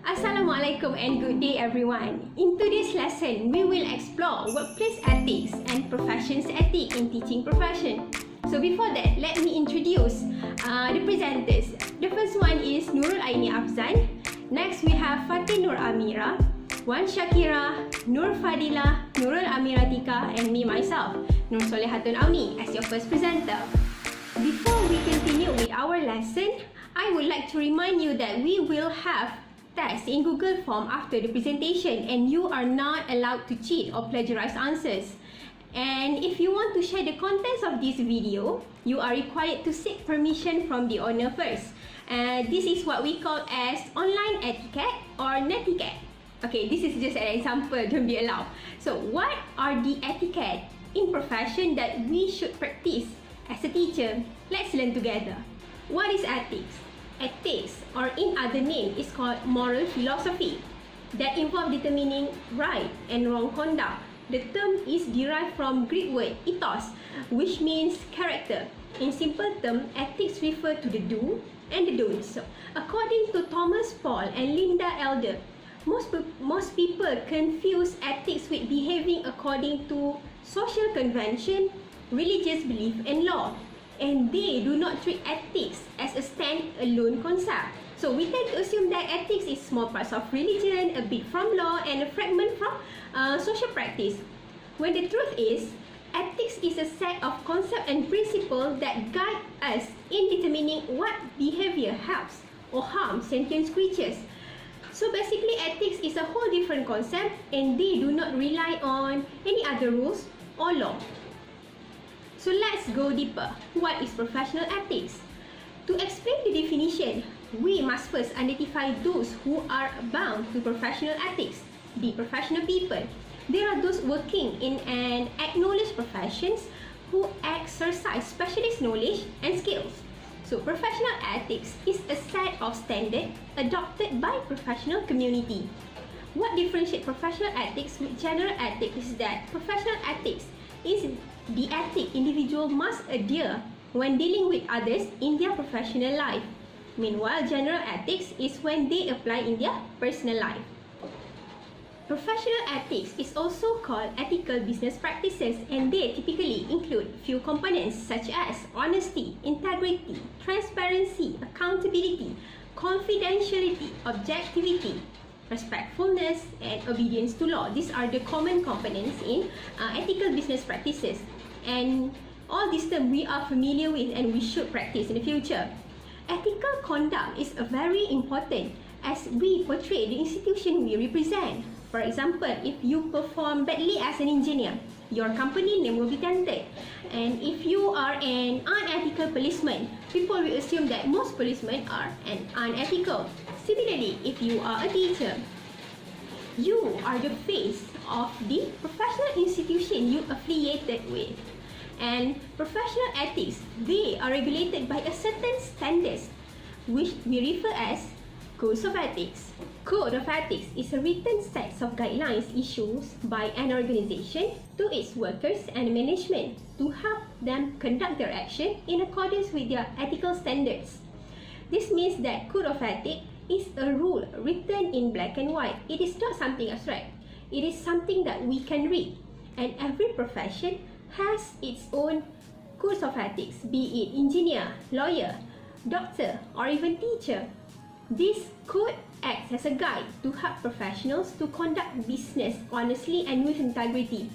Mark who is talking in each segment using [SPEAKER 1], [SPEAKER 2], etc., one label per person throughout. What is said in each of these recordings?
[SPEAKER 1] Assalamualaikum and good day everyone. In today's lesson, we will explore workplace ethics and professions ethics in teaching profession. So before that, let me introduce the presenters. The first one is Nurul Aini Afzan. Next we have Fatin Nur Amira, Wan Shakira, Nur Fadila, Nurul Amira Tika, and me myself, Nur Solehatun Auni, as your first presenter. Before we continue with our lesson, I would like to remind you that we will have tests in Google Form after the presentation, and you are not allowed to cheat or plagiarize answers. And if you want to share the contents of this video, you are required to seek permission from the owner first. This is what we call as online etiquette or netiquette. Okay, this is just an example, don't be allowed. So what are the etiquette in profession that we should practice as a teacher? Let's learn together. What is ethics? Ethics, or in other name, is called moral philosophy that involve determining right and wrong conduct. The term is derived from Greek word ethos, which means character. In simple terms, ethics refer to the do and the don'ts. So, according to Thomas Paul and Linda Elder, most people confuse ethics with behaving according to social convention, religious belief, and law. And they do not treat ethics as a stand-alone concept. So we tend to assume that ethics is small parts of religion, a bit from law, and a fragment from social practice. When the truth is, ethics is a set of concepts and principles that guide us in determining what behavior helps or harms sentient creatures. So basically, ethics is a whole different concept, and they do not rely on any other rules or law. So let's go deeper. What is professional ethics? To explain the definition, we must first identify those who are bound to professional ethics, the professional people. There are those working in an acknowledged professions who exercise specialist knowledge and skills. So professional ethics is a set of standards adopted by professional community. What differentiates professional ethics with general ethics is that professional ethics is the ethic individual must adhere when dealing with others in their professional life. Meanwhile, general ethics is when they apply in their personal life. Professional ethics is also called ethical business practices, and they typically include few components such as honesty, integrity, transparency, accountability, confidentiality, objectivity, respectfulness, and obedience to law. These are the common components in ethical business practices, and all these terms we are familiar with and we should practice in the future. Ethical conduct is very important as we portray the institution we represent. For example, if you perform badly as an engineer, your company name will be tainted. And if you are an unethical policeman, people will assume that most policemen are unethical. Similarly, if you are a teacher, you are the face of the professional institution you affiliated with. And professional ethics, they are regulated by a certain standards, which we refer as codes of ethics. Code of ethics is a written set of guidelines issued by an organization to its workers and management to help them conduct their action in accordance with their ethical standards. This means that code of ethics is a rule written in black and white. It is not something abstract. It is something that we can read. And every profession has its own codes of ethics, be it engineer, lawyer, doctor, or even teacher. This code acts as a guide to help professionals to conduct business honestly and with integrity.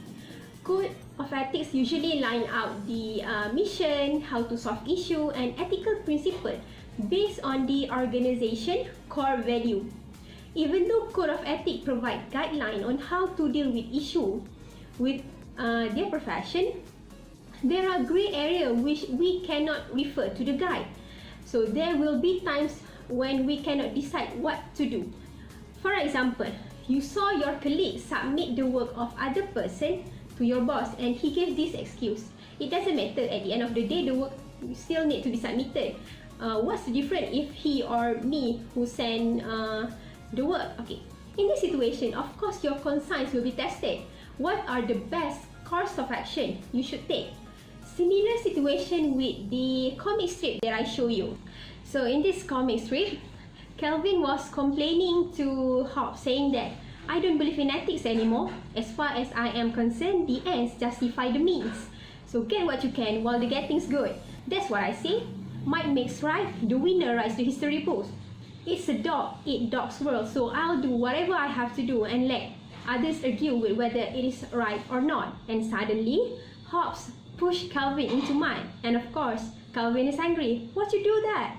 [SPEAKER 1] Code of ethics usually line out the mission, how to solve issue, and ethical principle based on the organization core value. Even though code of ethics provide guideline on how to deal with issue with their profession, there are gray area which we cannot refer to the guide. So there will be times when we cannot decide what to do. For example, you saw your colleague submit the work of other person to your boss and he gave this excuse. It doesn't matter, at the end of the day the work still need to be submitted. What's the difference if he or me who send the work? Okay, in this situation, of course your conscience will be tested. What are the best course of action you should take? Similar situation with the comic strip that I show you. So in this comic strip, Kelvin was complaining to Hobbes, saying that I don't believe in ethics anymore. As far as I am concerned, the ends justify the means. So get what you can while the getting's good. That's what I say. Might makes right, the winner writes the history books. It's a dog eat dog's world, so I'll do whatever I have to do and let others argue with whether it is right or not. And suddenly, Hobbes pushed Kelvin into mud. And of course, Kelvin is angry. Why'd you do that?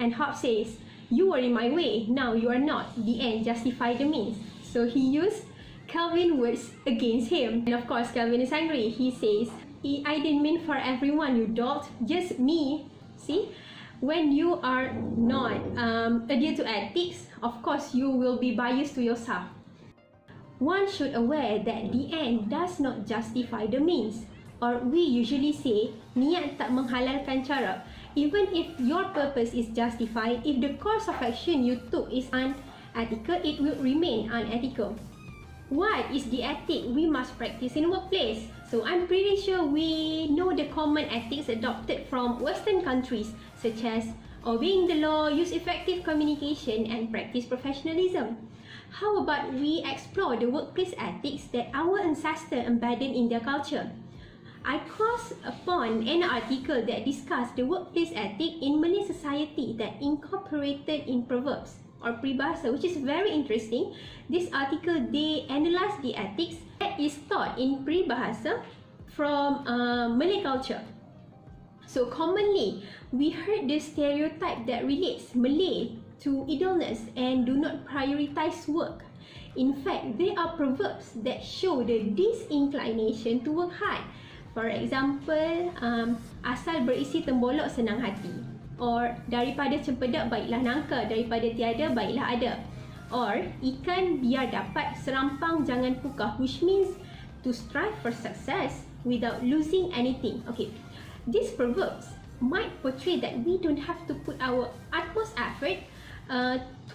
[SPEAKER 1] And Hobbes says, you were in my way, now you are not. The end justified the means. So he used Kelvin words against him. And of course, Kelvin is angry. He says, I didn't mean for everyone, you dolt, just me. See? When you are not adhere to ethics, of course you will be biased to yourself. One should aware that the end does not justify the means, or we usually say niat tak menghalalkan cara. Even if your purpose is justified, if the course of action you took is unethical, it will remain unethical. What is the ethic we must practice in workplace? So I'm pretty sure we know the common ethics adopted from Western countries, such as obeying the law, use effective communication, and practice professionalism. How about we explore the workplace ethics that our ancestors embedded in their culture? I crossed upon an article that discussed the workplace ethic in Malay society that incorporated in proverbs or peribahasa, which is very interesting. This article, they analyze the ethics that is taught in peribahasa from Malay culture. So commonly, we heard the stereotype that relates Malay to idleness and do not prioritize work. In fact, there are proverbs that show the disinclination to work hard. For example, asal berisi tembolok senang hati. Or daripada cempedak baiklah nangka, daripada tiada baiklah ada. Or ikan biar dapat serampang jangan pukah, which means to strive for success without losing anything. Okay, these proverbs might portray that we don't have to put our utmost effort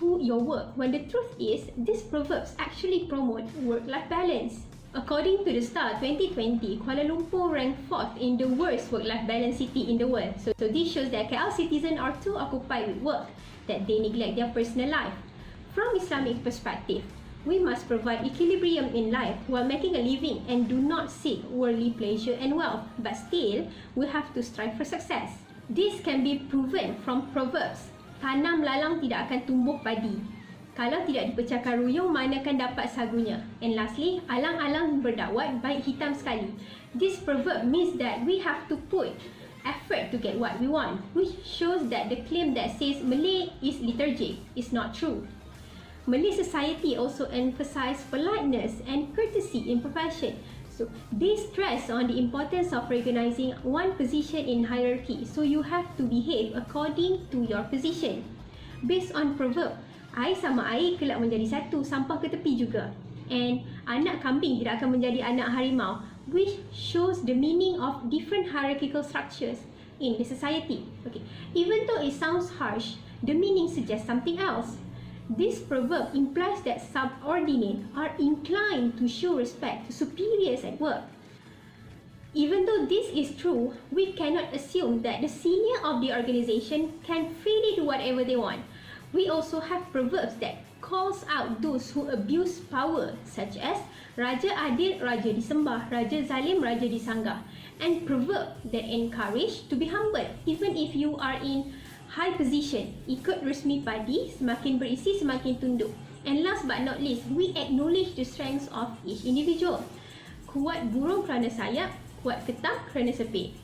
[SPEAKER 1] to your work, when the truth is these proverbs actually promote work-life balance. According to the Star 2020, Kuala Lumpur ranked 4th in the worst work-life balance city in the world. So this shows that KL citizens are too occupied with work that they neglect their personal life. From Islamic perspective, we must provide equilibrium in life while making a living and do not seek worldly pleasure and wealth, but still, we have to strive for success. This can be proven from Proverbs. Tanam lalang tidak akan tumbuh padi. Kalau tidak dipecahkan ruyung, mana akan dapat sagunya? And lastly, alang-alang berdawat, baik hitam sekali. This proverb means that we have to put effort to get what we want, which shows that the claim that says Malay is lethargic is not true. Malay society also emphasize politeness and courtesy in profession. So they stress on the importance of recognizing one position in hierarchy. So you have to behave according to your position. Based on proverb, air sama air kelak menjadi satu, sampah ke tepi juga. And anak kambing tidak akan menjadi anak harimau, which shows the meaning of different hierarchical structures in the society. Okay, even though it sounds harsh, the meaning suggests something else. This proverb implies that subordinates are inclined to show respect to superiors at work. Even though this is true, we cannot assume that the senior of the organization can freely do whatever they want. We also have proverbs that calls out those who abuse power, such as Raja Adil, Raja disembah, Raja Zalim, Raja disanggah, and proverb that encourage to be humble even if you are in high position. Ikut resmi padi, semakin berisi semakin tunduk. And last but not least, we acknowledge the strengths of each individual. Kuat burung kerana sayap, kuat ketam kerana sepit.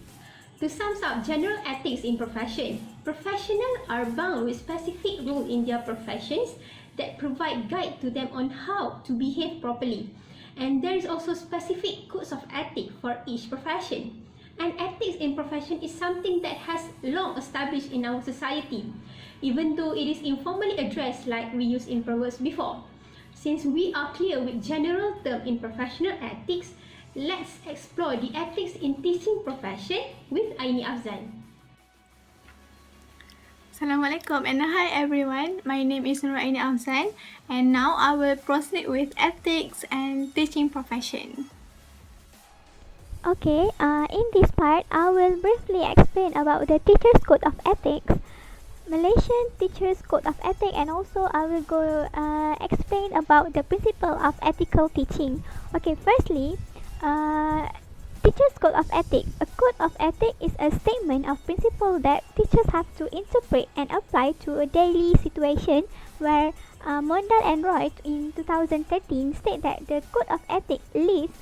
[SPEAKER 1] To sum up general ethics in profession, professionals are bound with specific rules in their professions that provide guide to them on how to behave properly. And there is also specific codes of ethics for each profession. And ethics in profession is something that has long established in our society, even though it is informally addressed like we used in proverbs before. Since we are clear with general term in professional ethics, let's explore the ethics in teaching profession with Aini Afzan.
[SPEAKER 2] Assalamualaikum and hi everyone. My name is Nur Aini Afzan and now I will proceed with ethics and teaching profession.
[SPEAKER 3] Okay, in this part, I will briefly explain about the teacher's code of ethics. Malaysian Teachers Code of Ethics, and also I will go explain about the principle of ethical teaching. Okay, firstly, uh, Teachers Code of Ethics. A code of ethics is a statement of principle that teachers have to interpret and apply to a daily situation where Mondal and Roy in 2013 state that the code of ethics lives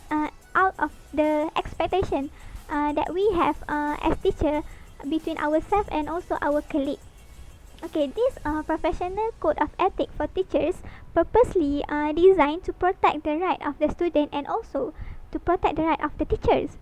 [SPEAKER 3] out of the expectation that we have as teacher between ourselves and also our colleague. Okay, this professional code of ethics for teachers purposely designed to protect the right of the student and also to protect the right of the teachers.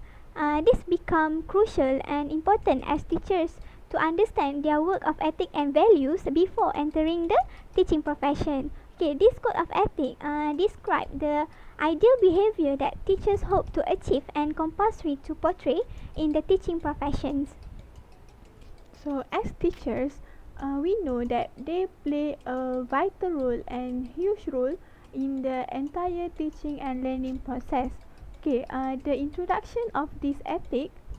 [SPEAKER 3] This become crucial and important as teachers to understand their work of ethics and values before entering the teaching profession. Okay, this code of ethics describe the ideal behavior that teachers hope to achieve and compulsory to portray in the teaching professions.
[SPEAKER 2] So, as teachers, we know that they play a vital role and huge role in the entire teaching and learning process. Okay, the introduction of this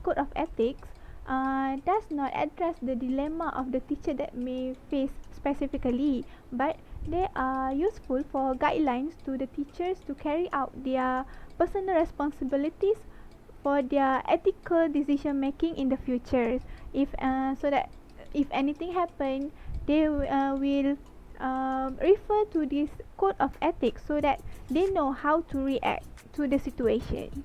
[SPEAKER 2] code of ethics, does not address the dilemma of the teacher that may face specifically, but they are useful for guidelines to the teachers to carry out their personal responsibilities for their ethical decision making in the future. If so that if anything happen, they will refer to this code of ethics so that they know how to react to the situation.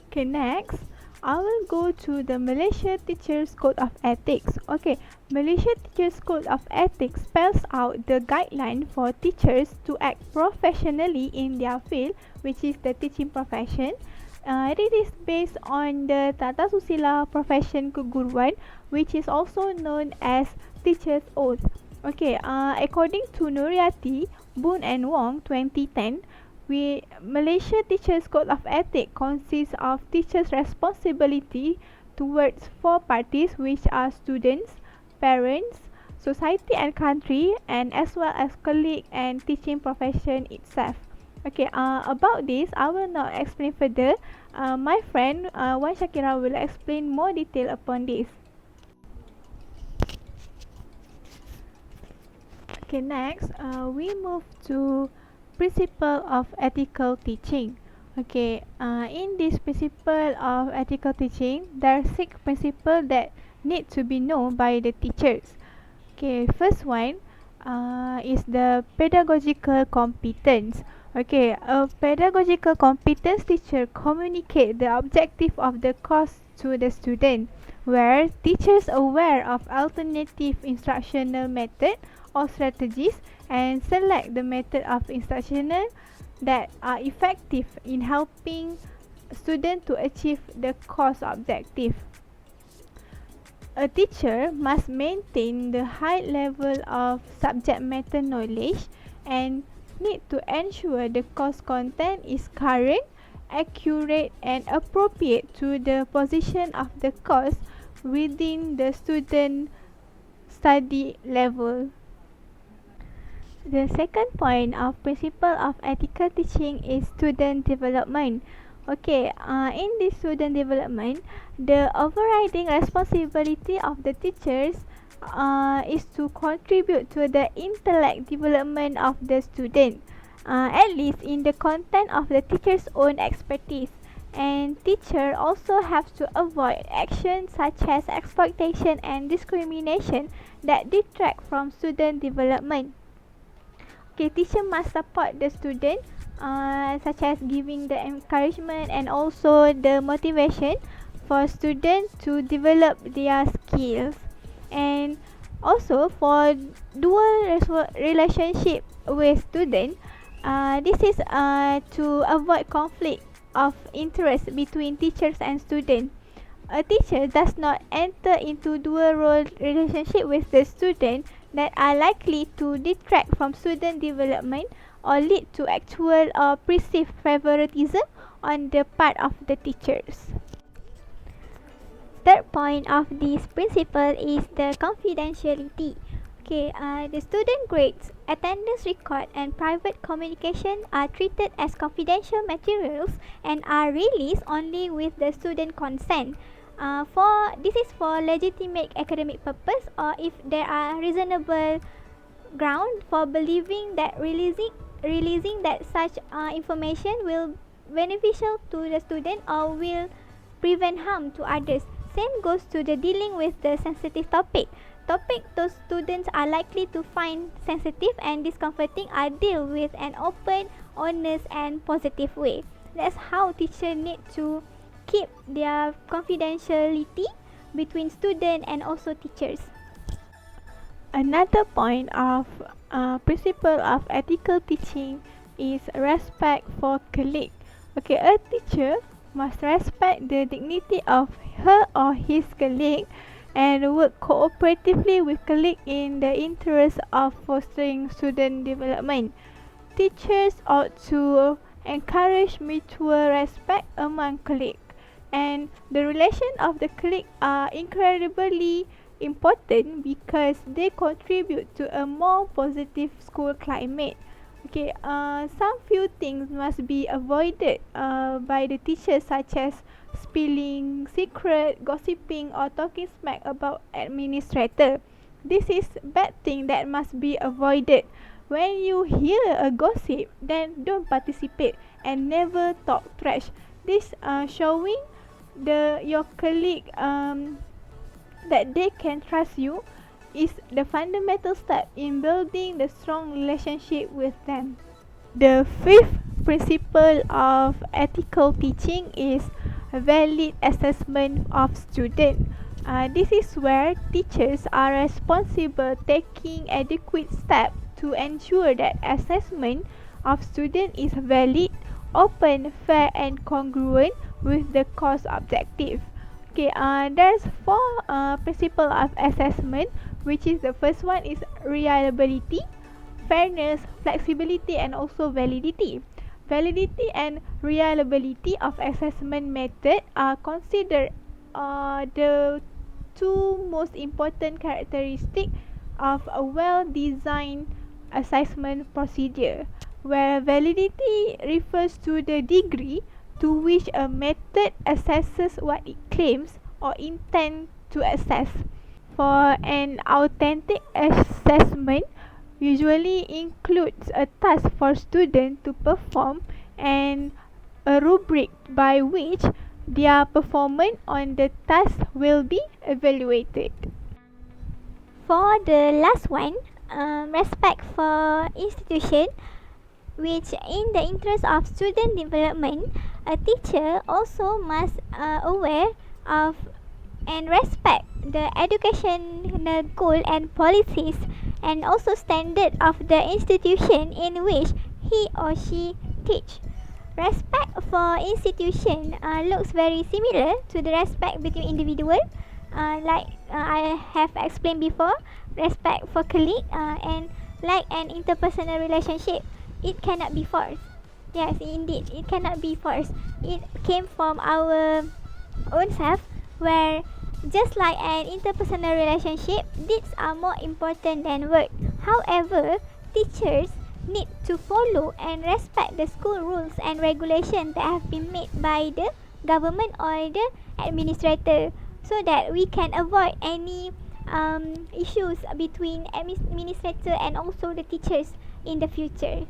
[SPEAKER 2] Okay, next I will go to the Malaysia Teachers Code of Ethics. Okay, Malaysia Teachers Code of Ethics spells out the guideline for teachers to act professionally in their field, which is the teaching profession. It is based on the Tata Susila Profession Keguruan, which is also known as Teacher's Oath. Okay, according to Nuriati, Boon and Wong 2010, Malaysia Teachers Code of Ethics consists of teachers' responsibility towards four parties, which are students, parents, society and country, and as well as colleague and teaching profession itself. Okay, about this, I will not explain further. My friend Wan Shakira will explain more detail upon this. Okay, next, we move to principle of ethical teaching. Okay, in this principle of ethical teaching, there are 6 principles that need to be known by the teachers. Okay, first one is the pedagogical competence. Okay, a pedagogical competence teacher communicate the objective of the course to the student, where teachers aware of alternative instructional method or strategies and select the method of instructional that are effective in helping student to achieve the course objective. A teacher must maintain the high level of subject matter knowledge and need to ensure the course content is current, accurate and appropriate to the position of the course within the student study level. The second point of principle of ethical teaching is student development. Okay, in this student development, the overriding responsibility of the teachers is to contribute to the intellect development of the student, at least in the content of the teacher's own expertise. And teacher also have to avoid actions such as exploitation and discrimination that detract from student development. Okay, teacher must support the student such as giving the encouragement and also the motivation for students to develop their skills. And also for dual relationship with student, this is to avoid conflict of interest between teachers and student. A teacher does not enter into dual role relationship with the student that are likely to detract from student development or lead to actual or perceived favoritism on the part of the teachers.
[SPEAKER 3] Third point of this principle is the confidentiality. Okay, the student grades, attendance record, and private communication are treated as confidential materials and are released only with the student consent. This is for legitimate academic purpose, or if there are reasonable ground for believing that releasing that such information will beneficial to the student or will prevent harm to others. Same goes to the dealing with the sensitive topic those students are likely to find sensitive and discomforting are dealt with an open, honest and positive way. That's how teachers need to keep their confidentiality between student and also teachers.
[SPEAKER 2] Another point of principle of ethical teaching is respect for colleague. Okay, a teacher must respect the dignity of her or his colleague and work cooperatively with colleagues in the interest of fostering student development. Teachers ought to encourage mutual respect among colleagues, and the relation of the colleagues are incredibly important because they contribute to a more positive school climate. Okay, some few things must be avoided by the teachers, such as spilling secret, gossiping, or talking smack about administrator. This is bad thing that must be avoided. When you hear a gossip, then don't participate and never talk trash. This showing your colleague that they can trust you is the fundamental step in building the strong relationship with them. The fifth principle of ethical teaching is valid assessment of students. This is where teachers are responsible taking adequate steps to ensure that assessment of students is valid, open, fair and congruent with the course objective. Okay, there's four principles of assessment, which is the first one is reliability, fairness, flexibility and also validity. Validity and reliability of assessment method are considered the two most important characteristics of a well-designed assessment procedure, where validity refers to the degree to which a method assesses what it claims or intends to assess. For an authentic assessment, usually includes a task for students to perform and a rubric by which their performance on the task will be evaluated.
[SPEAKER 3] For the last one, respect for institution, which in the interest of student development, a teacher also must aware of and respect the educational goal and policies and also standard of the institution in which he or she teach. Respect for institution looks very similar to the respect between individual, I have explained before. Respect for colleague and like an interpersonal relationship, it cannot be forced. Yes, indeed, it cannot be forced. It came from our own self, where just like an interpersonal relationship, deeds are more important than words. However, teachers need to follow and respect the school rules and regulations that have been made by the government or the administrator, so that we can avoid any issues between administrator and also the teachers in the future.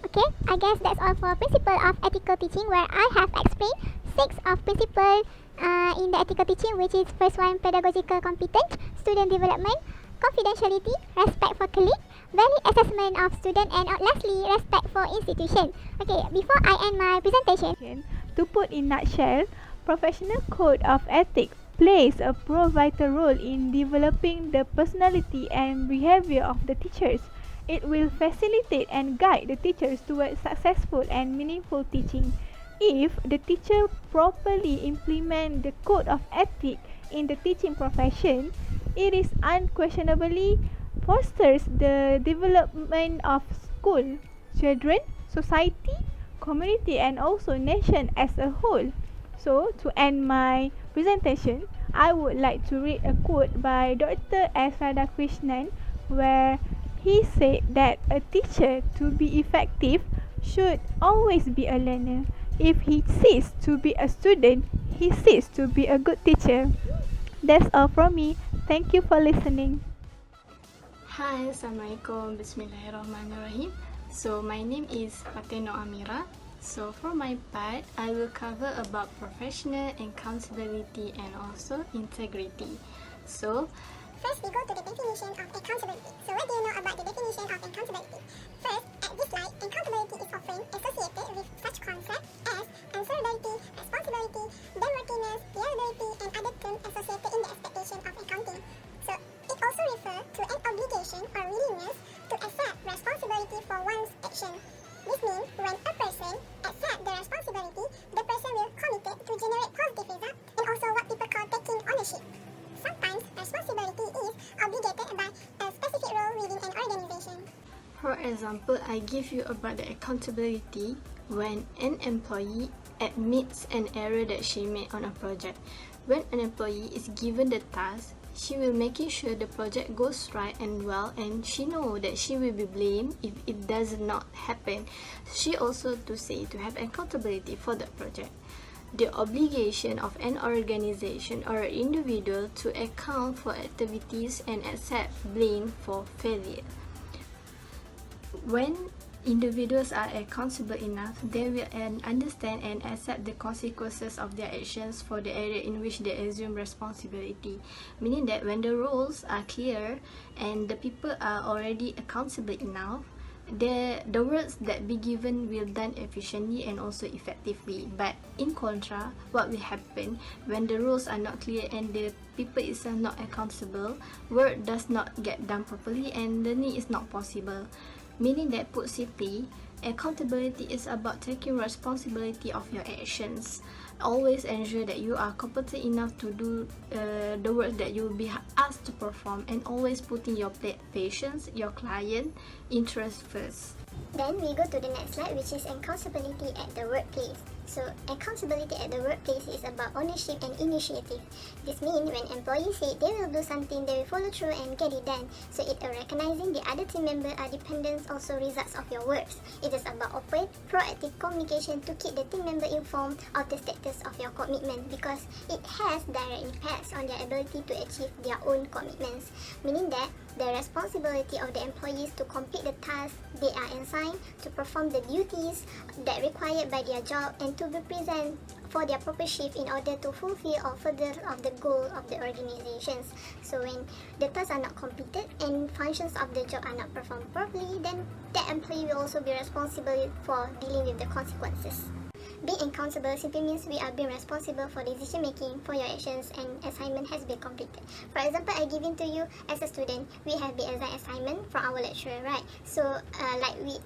[SPEAKER 4] Okay, I guess that's all for principle of ethical teaching, where I have explained 6 of principle in the ethical teaching, which is first one, pedagogical competence, student development, confidentiality, respect for colleague, valid assessment of student, and lastly, respect for institution. Okay, before I end my presentation,
[SPEAKER 2] To put in nutshell, professional code of ethics plays a vital role in developing the personality and behavior of the teachers. It will facilitate and guide the teachers towards successful and meaningful teaching. If the teacher properly implement the code of ethics in the teaching profession, it is unquestionably fosters the development of school, children, society, community and also nation as a whole. So, to end my presentation, I would like to read a quote by Dr. S. Radhakrishnan, where he said that a teacher, to be effective, should always be a learner. If he ceases to be a student, he ceases to be a good teacher. That's all from me. Thank you for listening.
[SPEAKER 5] Hi, Assalamualaikum, Bismillahirrahmanirrahim. So my name is Fateno Amira. So for my part, I will cover about professional accountability and also integrity. So
[SPEAKER 4] First, we go to the definition of accountability. So what do you know about the definition of accountability? First, at this slide, accountability is often associated with such concepts as answerability, responsibility, blameworthiness, liability, and other terms associated in the expectation of accounting. So it also refers to an obligation or willingness to accept responsibility for one's action. This means when a person accepts the responsibility, the person will committed to generate positive results and also what people call taking ownership. Sometimes responsibility is obligated by a specific role within an organization.
[SPEAKER 5] for example, I give you about the accountability when an employee admits an error that she made on a project. When an employee is given the task, she will make sure the project goes right and well, and she know that she will be blamed if it does not happen. She also to have accountability for the project. The obligation of an organization or individual to account for activities and accept blame for failure. When individuals are accountable enough, they will understand and accept the consequences of their actions for the area in which they assume responsibility. Meaning that when the rules are clear and the people are already accountable enough, the works that be given will done efficiently and also effectively. But in contra, what will happen when the rules are not clear and the people is not accountable, work does not get done properly and learning is not possible. Meaning that, put simply, accountability is about taking responsibility of your actions. Always ensure that you are competent enough to do the work that you will be asked to perform, and always putting your patients, your client interest first.
[SPEAKER 4] Then we go to the next slide, which is accountability at the workplace. So accountability at the workplace is about ownership and initiative. This means when employees say they will do something, they will follow through and get it done. So it recognizing the other team members are dependents also results of your works. It is about open, proactive communication to keep the team member informed of the status of your commitment, because it has direct impacts on their ability to achieve their own commitments. Meaning that the responsibility of the employees to complete the tasks they are assigned, to perform the duties that required by their job, and to be present for their proper shift in order to fulfill or further of the goal of the organizations. So when the tasks are not completed and functions of the job are not performed properly, then that employee will also be responsible for dealing with the consequences. Being accountable simply means we are being responsible for decision making for your actions and assignment has been completed. For example, I give in to you as a student, we have been assigned assignment from our lecturer, right? So like we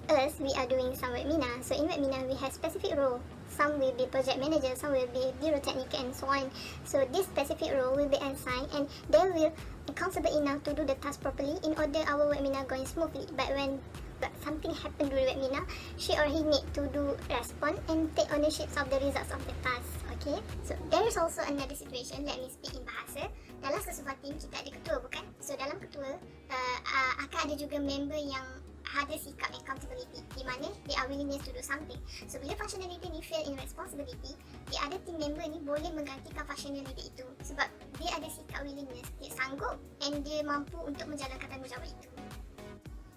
[SPEAKER 4] are doing some webinar. So in webinar we have specific role. Some will be project manager, some will be bureau technical and so on. So this specific role will be assigned and they will accountable enough to do the task properly in order our webinar going smoothly. But when something happened during webinar, she or he need to do respond and take ownership of the results of the task. Okay, so there is also another situation. Let me speak in bahasa. Dalam sesuatu tim kita ada ketua, bukan? So dalam ketua akan ada juga member yang ada sikap accountability, di mana they are willingness to do something. So bila functionality ni fail in responsibility, the other team member ni boleh menggantikan functionality itu sebab dia ada sikap willingness, dia sanggup and dia mampu untuk menjalankan tanggungjawab itu.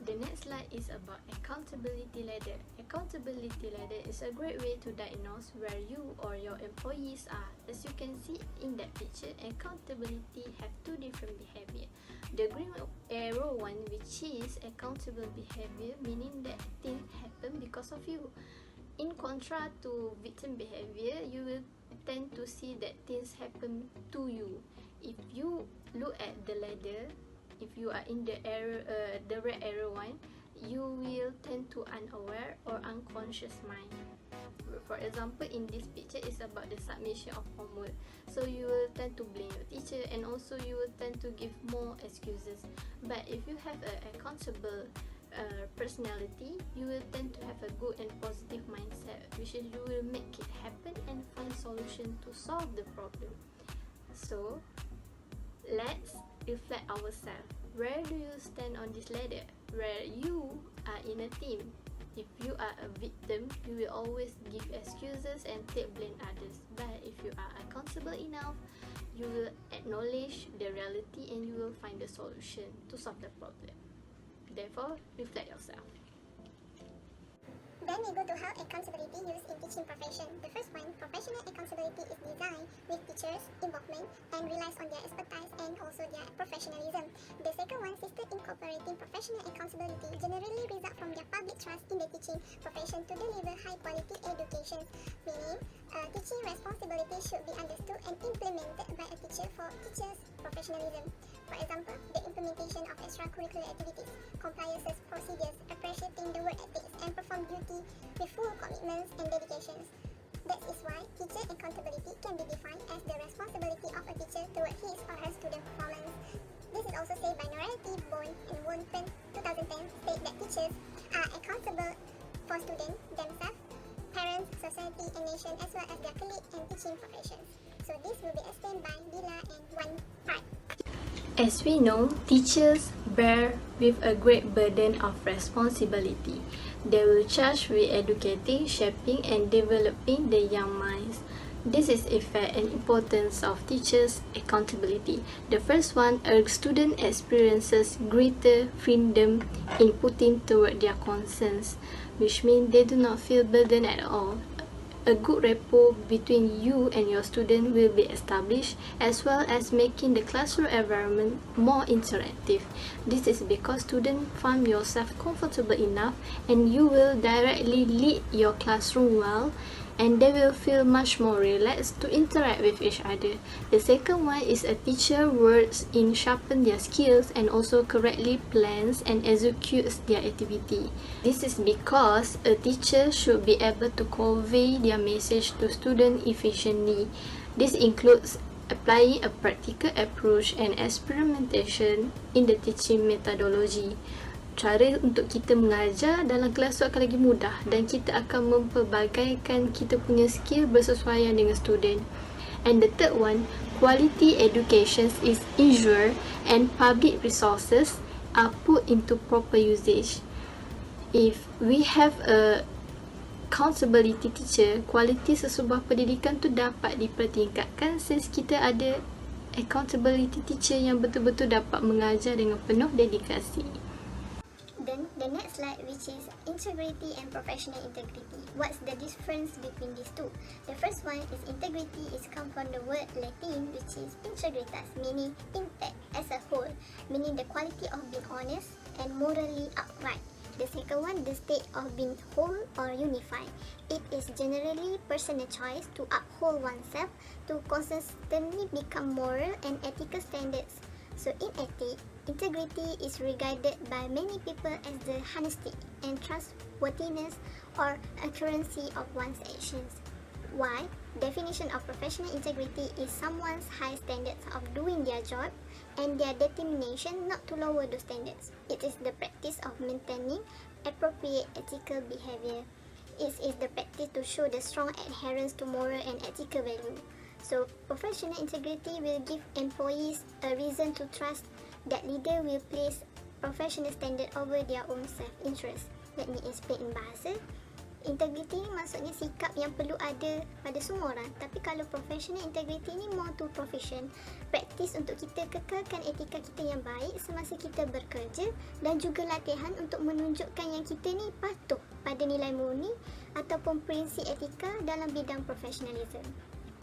[SPEAKER 5] The next slide is about accountability ladder. Accountability ladder is a great way to diagnose where you or your employees are. As you can see in that picture, accountability have two different behavior. The green arrow one, which is accountable behavior, meaning that things happen because of you. In contrast to victim behavior, you will tend to see that things happen to you. If you look at the ladder, if you are in the red arrow one, you will tend to unaware or unconscious mind. For example, in this picture is about the submission of homework. So you will tend to blame your teacher and also you will tend to give more excuses. But if you have an accountable personality, you will tend to have a good and positive mindset, which is you will make it happen and find solution to solve the problem. So let's reflect ourselves. Where do you stand on this ladder? Where you are in a team, If you are a victim, you will always give excuses and take blame others. But if you are accountable enough, you will acknowledge the reality and you will find the solution to solve the problem. Therefore, reflect yourself.
[SPEAKER 4] Then we go to how accountability used in teaching profession. The first one, professional accountability is designed with teachers' involvement and relies on their expertise and also their professionalism. The second one, system incorporating professional accountability generally result from their public trust in the teaching profession to deliver high quality education, meaning teaching responsibility should be understood and implemented by a teacher for teachers' professionalism. For example, the implementation of extracurricular activities, compliances procedures, appreciating the work ethics, and perform duty with full commitments and dedications. That is why teacher accountability can be defined as the responsibility of a teacher toward his or her student performance. This is also said by Norelty, Bone, and Wonpen 2010 state that teachers are accountable for students, themselves, parents, society, and nation, as well as their colleagues and teaching professions. So this will be explained by Dila and one part.
[SPEAKER 5] As we know, teachers bear with a great burden of responsibility. They will charge with educating, shaping, and developing the young minds. This is effect and importance of teachers' accountability. The first one, a student experiences greater freedom in putting toward their concerns, which means they do not feel burdened at all. A good rapport between you and your student will be established, as well as making the classroom environment more interactive. This is because students find yourself comfortable enough and you will directly lead your classroom well, and they will feel much more relaxed to interact with each other. The second one is a teacher works in sharpen their skills and also correctly plans and executes their activity. This is because a teacher should be able to convey their message to students efficiently. This includes applying a practical approach and experimentation in the teaching methodology. Cara untuk kita mengajar dalam kelas tu akan lagi mudah dan kita akan mempelbagaikan kita punya skill bersesuaian dengan student. And the third one, quality education is ensured and public resources are put into proper usage. If we have a accountability teacher, kualiti sesebuah pendidikan tu dapat dipertingkatkan since kita ada accountability teacher yang betul-betul dapat mengajar dengan penuh dedikasi.
[SPEAKER 4] Then the next slide, which is integrity and professional integrity. What's the difference between these two? The first one is integrity is come from the word Latin, which is integritas, meaning intact as a whole, meaning the quality of being honest and morally upright. The second one, the state of being whole or unified. It is generally personal choice to uphold oneself to consistently become moral and ethical standards. So in ethics, integrity is regarded by many people as the honesty and trustworthiness or accuracy of one's actions. Why? Definition of professional integrity is someone's high standards of doing their job and their determination not to lower those standards. It is the practice of maintaining appropriate ethical behavior. It is the practice to show the strong adherence to moral and ethical value. So, professional integrity will give employees a reason to trust that leader will place professional standard over their own self-interest. Let me explain in bahasa. Integrity ni maksudnya sikap yang perlu ada pada semua orang. Tapi kalau professional integrity ni more to profession, praktis untuk kita kekalkan etika kita yang baik semasa kita bekerja dan juga latihan untuk menunjukkan yang kita ni patuh pada nilai murni ataupun prinsip etika dalam bidang profesionalism.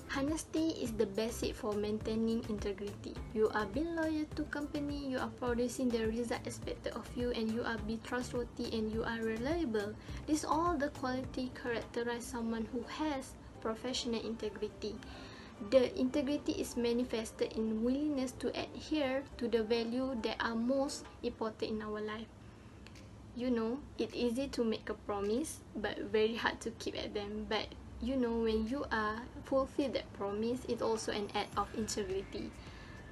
[SPEAKER 5] Honesty is the basic for maintaining integrity. You are being loyal to company, you are producing the result expected of you, and you are being trustworthy and you are reliable. These all the quality characterize someone who has professional integrity. The integrity is manifested in willingness to adhere to the value that are most important in our life. You know, it's easy to make a promise, but very hard to keep at them. But you know, when you are fulfill that promise, it's also an act of integrity.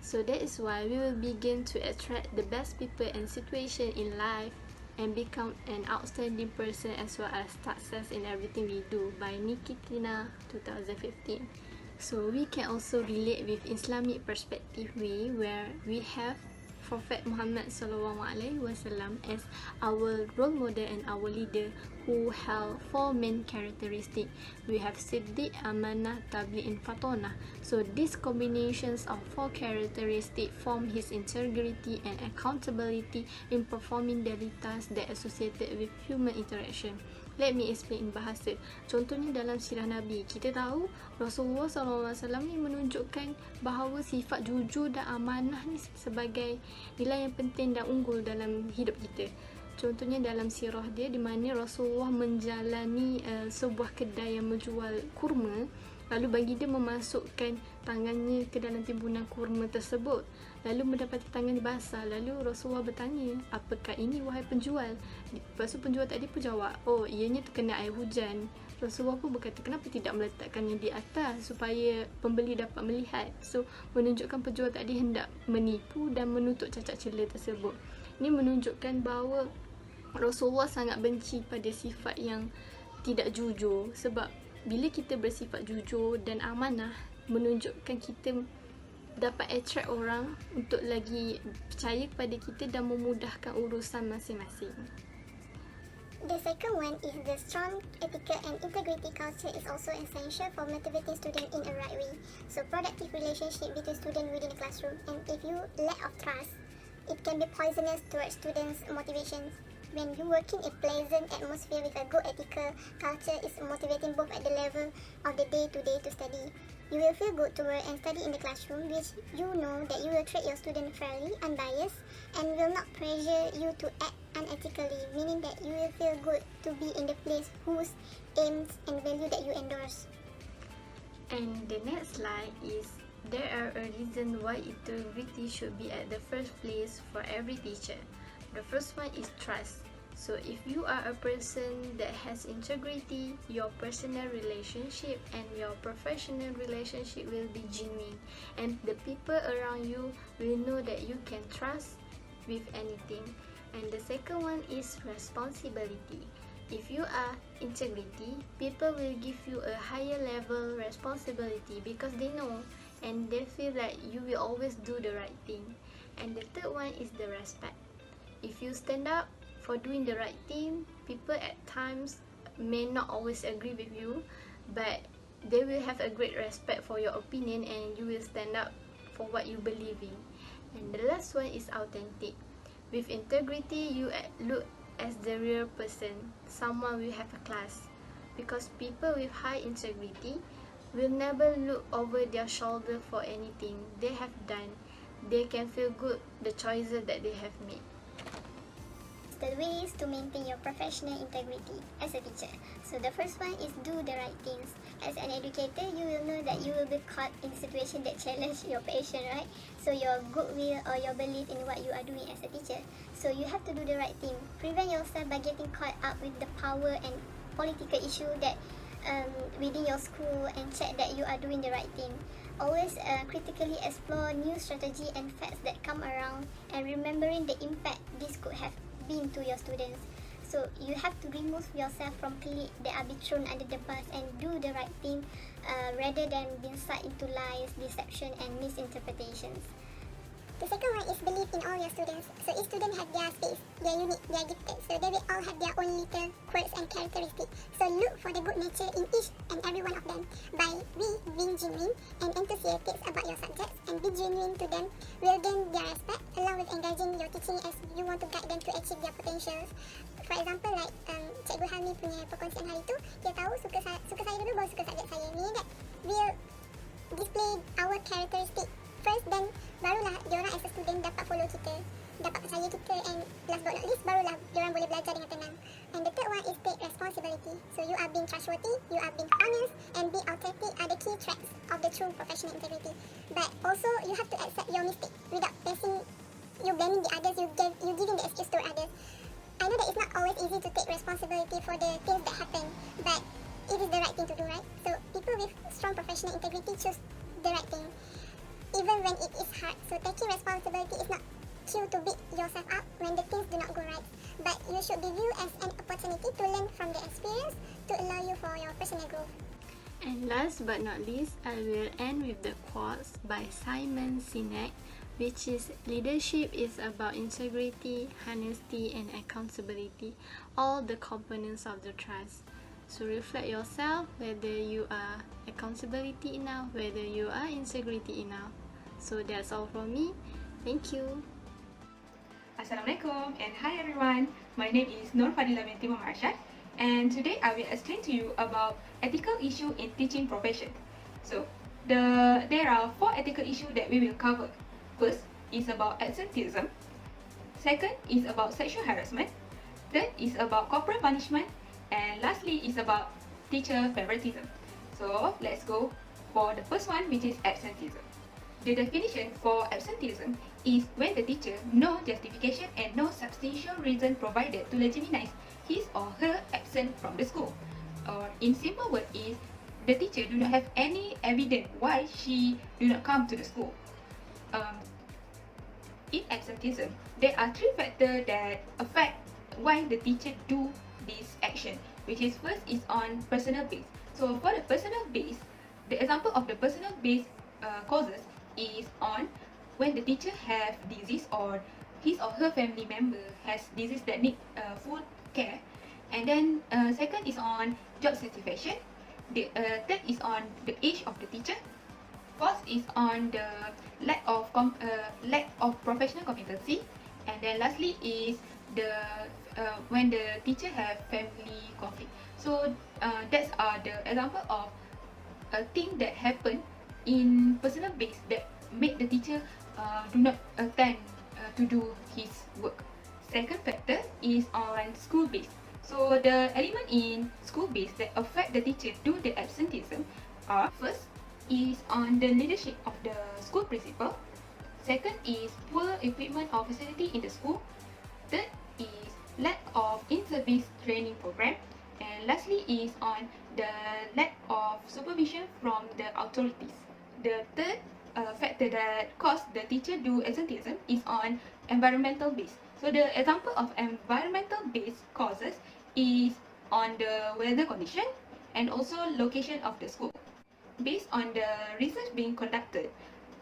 [SPEAKER 5] So that is why we will begin to attract the best people and situation in life and become an outstanding person as well as success in everything we do by Nikitina 2015. So we can also relate with Islamic perspective way where we have Prophet Muhammad SAW as our role model and our leader, who held 4 main characteristics. We have Siddiq, Amanah, Tabligh and Fatonah. So these combinations of 4 characteristics form his integrity and accountability in performing daily tasks that associated with human interaction. Let me explain in bahasa. Contohnya dalam sirah Nabi, kita tahu Rasulullah SAW ni menunjukkan bahawa sifat jujur dan amanah ni sebagai nilai yang penting dan unggul dalam hidup kita. Contohnya dalam sirah dia, di mana Rasulullah menjalani sebuah kedai yang menjual kurma, lalu baginda memasukkan tangannya ke dalam timbunan kurma tersebut, lalu mendapati tangan basah. Lalu Rasulullah bertanya, apakah ini wahai penjual? Lepas tu penjual tadi pun jawab, oh ianya terkena air hujan. Rasulullah pun berkata, kenapa tidak meletakkannya di atas supaya pembeli dapat melihat? So menunjukkan penjual tadi hendak menipu dan menutup cacat celah tersebut. Ini menunjukkan bahawa Rasulullah sangat benci pada sifat yang tidak jujur, sebab bila kita bersifat jujur dan amanah, menunjukkan kita dapat attract orang untuk lagi percaya kepada kita dan memudahkan urusan masing-masing.
[SPEAKER 4] The second one is the strong ethical and integrity culture is also essential for motivating students in a right way. So productive relationship between students within the classroom, and if you lack of trust, it can be poisonous towards students' motivations. When you work in a pleasant atmosphere with a good ethical culture is motivating both at the level of the day-to-day to study. You will feel good to work and study in the classroom, which you know that you will treat your student fairly, unbiased, and will not pressure you to act unethically, meaning that you will feel good to be in the place whose aims and value that you endorse.
[SPEAKER 5] And the next slide is, there are a reason why integrity should be at the first place for every teacher. The first one is trust. So if you are a person that has integrity, your personal relationship and your professional relationship will be genuine, and the people around you will know that you can trust with anything. And the second one is responsibility. If you are integrity, people will give you a higher level responsibility because they know and they feel like you will always do the right thing. And the third one is the respect. If you stand up for doing the right thing, people at times may not always agree with you, but they will have a great respect for your opinion and you will stand up for what you believe in. And the last one is authentic. With integrity, you look as the real person, someone will have a class. Because people with high integrity will never look over their shoulder for anything they have done. They can feel good the choices that they have made.
[SPEAKER 4] The ways to maintain your professional integrity as a teacher. So the first one is do the right things. As an educator, you will know that you will be caught in a situation that challenge your passion, right? So your goodwill or your belief in what you are doing as a teacher. So you have to do the right thing. Prevent yourself by getting caught up with the power and political issue that within your school, and check that you are doing the right thing. Always critically explore new strategy and facts that come around, and remembering the impact this could have been to your students. So you have to remove yourself from cliques that are be thrown under the bus and do the right thing rather than being sucked into lies, deception and misinterpretations. The second one is believe in all your students. So each student have their space, they are unique, they are gifted. So they will all have their own little quirks and characteristics. So look for the good nature in each and every one of them. By being genuine and enthusiastic about your subjects and be genuine to them will gain their respect along with engaging your teaching as you want to guide them to achieve their potentials. For example, like Cikgu Halmi punya perkongsian hari tu, dia tahu suka saya dulu baru suka subjek saya. Meaning that we'll display our characteristic first, then barulah diorang as a student dapat follow kita, dapat percaya kita, and last but not least barulah diorang boleh belajar dengan tenang. And the third one is take responsibility. So you are being trustworthy, you are being honest, and being authentic are the key traits of the true professional integrity. But also you have to accept your mistake without you blaming the others, you giving the excuse to others. I know that it's not always easy to take responsibility for the things that happen, but it is the right thing to do, right? So people with strong professional integrity choose the right thing, even when it is hard. So taking responsibility is not cue to beat yourself up when the things do not go right, but you should be viewed as an opportunity to learn from the experience to allow you for your personal growth.
[SPEAKER 5] And last but not least, I will end with the quotes by Simon Sinek. which is leadership is about integrity, honesty, and accountability, all the components of the trust. So reflect yourself whether you are accountability enough, whether you are integrity enough. So that's all from me. Thank you.
[SPEAKER 6] Assalamualaikum and hi everyone. My name is Nur Fadila binti Muhammad Arshad, and today I will explain to you about ethical issue in teaching profession. So there are 4 ethical issues that we will cover. First is about absenteeism. Second is about sexual harassment. Third is about corporal punishment, and lastly is about teacher favoritism. So let's go for the first one, which is absenteeism. The definition for absenteeism is when the teacher no justification and no substantial reason provided to legitimize his or her absence from the school. Or in simple word is the teacher do not have any evidence why she do not come to the school. In absenteeism, there are 3 factors that affect why the teacher do this action, which is first is on personal base. So for the personal base, the example of the personal base causes is on when the teacher have disease or his or her family member has disease that need full care. And then second is on job satisfaction. The third is on the age of the teacher. Fourth is on the lack of professional competency. And then lastly is the when the teacher have family conflict. So that's the example of a thing that happen in personal base that make the teacher do not attend to do his work. Second factor is on school base. So the element in school base that affect the teacher do the absenteeism are first is on the leadership of the school principal. Second is poor equipment or facility in the school. Third is lack of in-service training program. And lastly is on the lack of supervision from the authorities. The third factor that cause the teacher do absenteeism is on environmental base. So the example of environmental base causes is on the weather condition and also location of the school. Based on the research being conducted,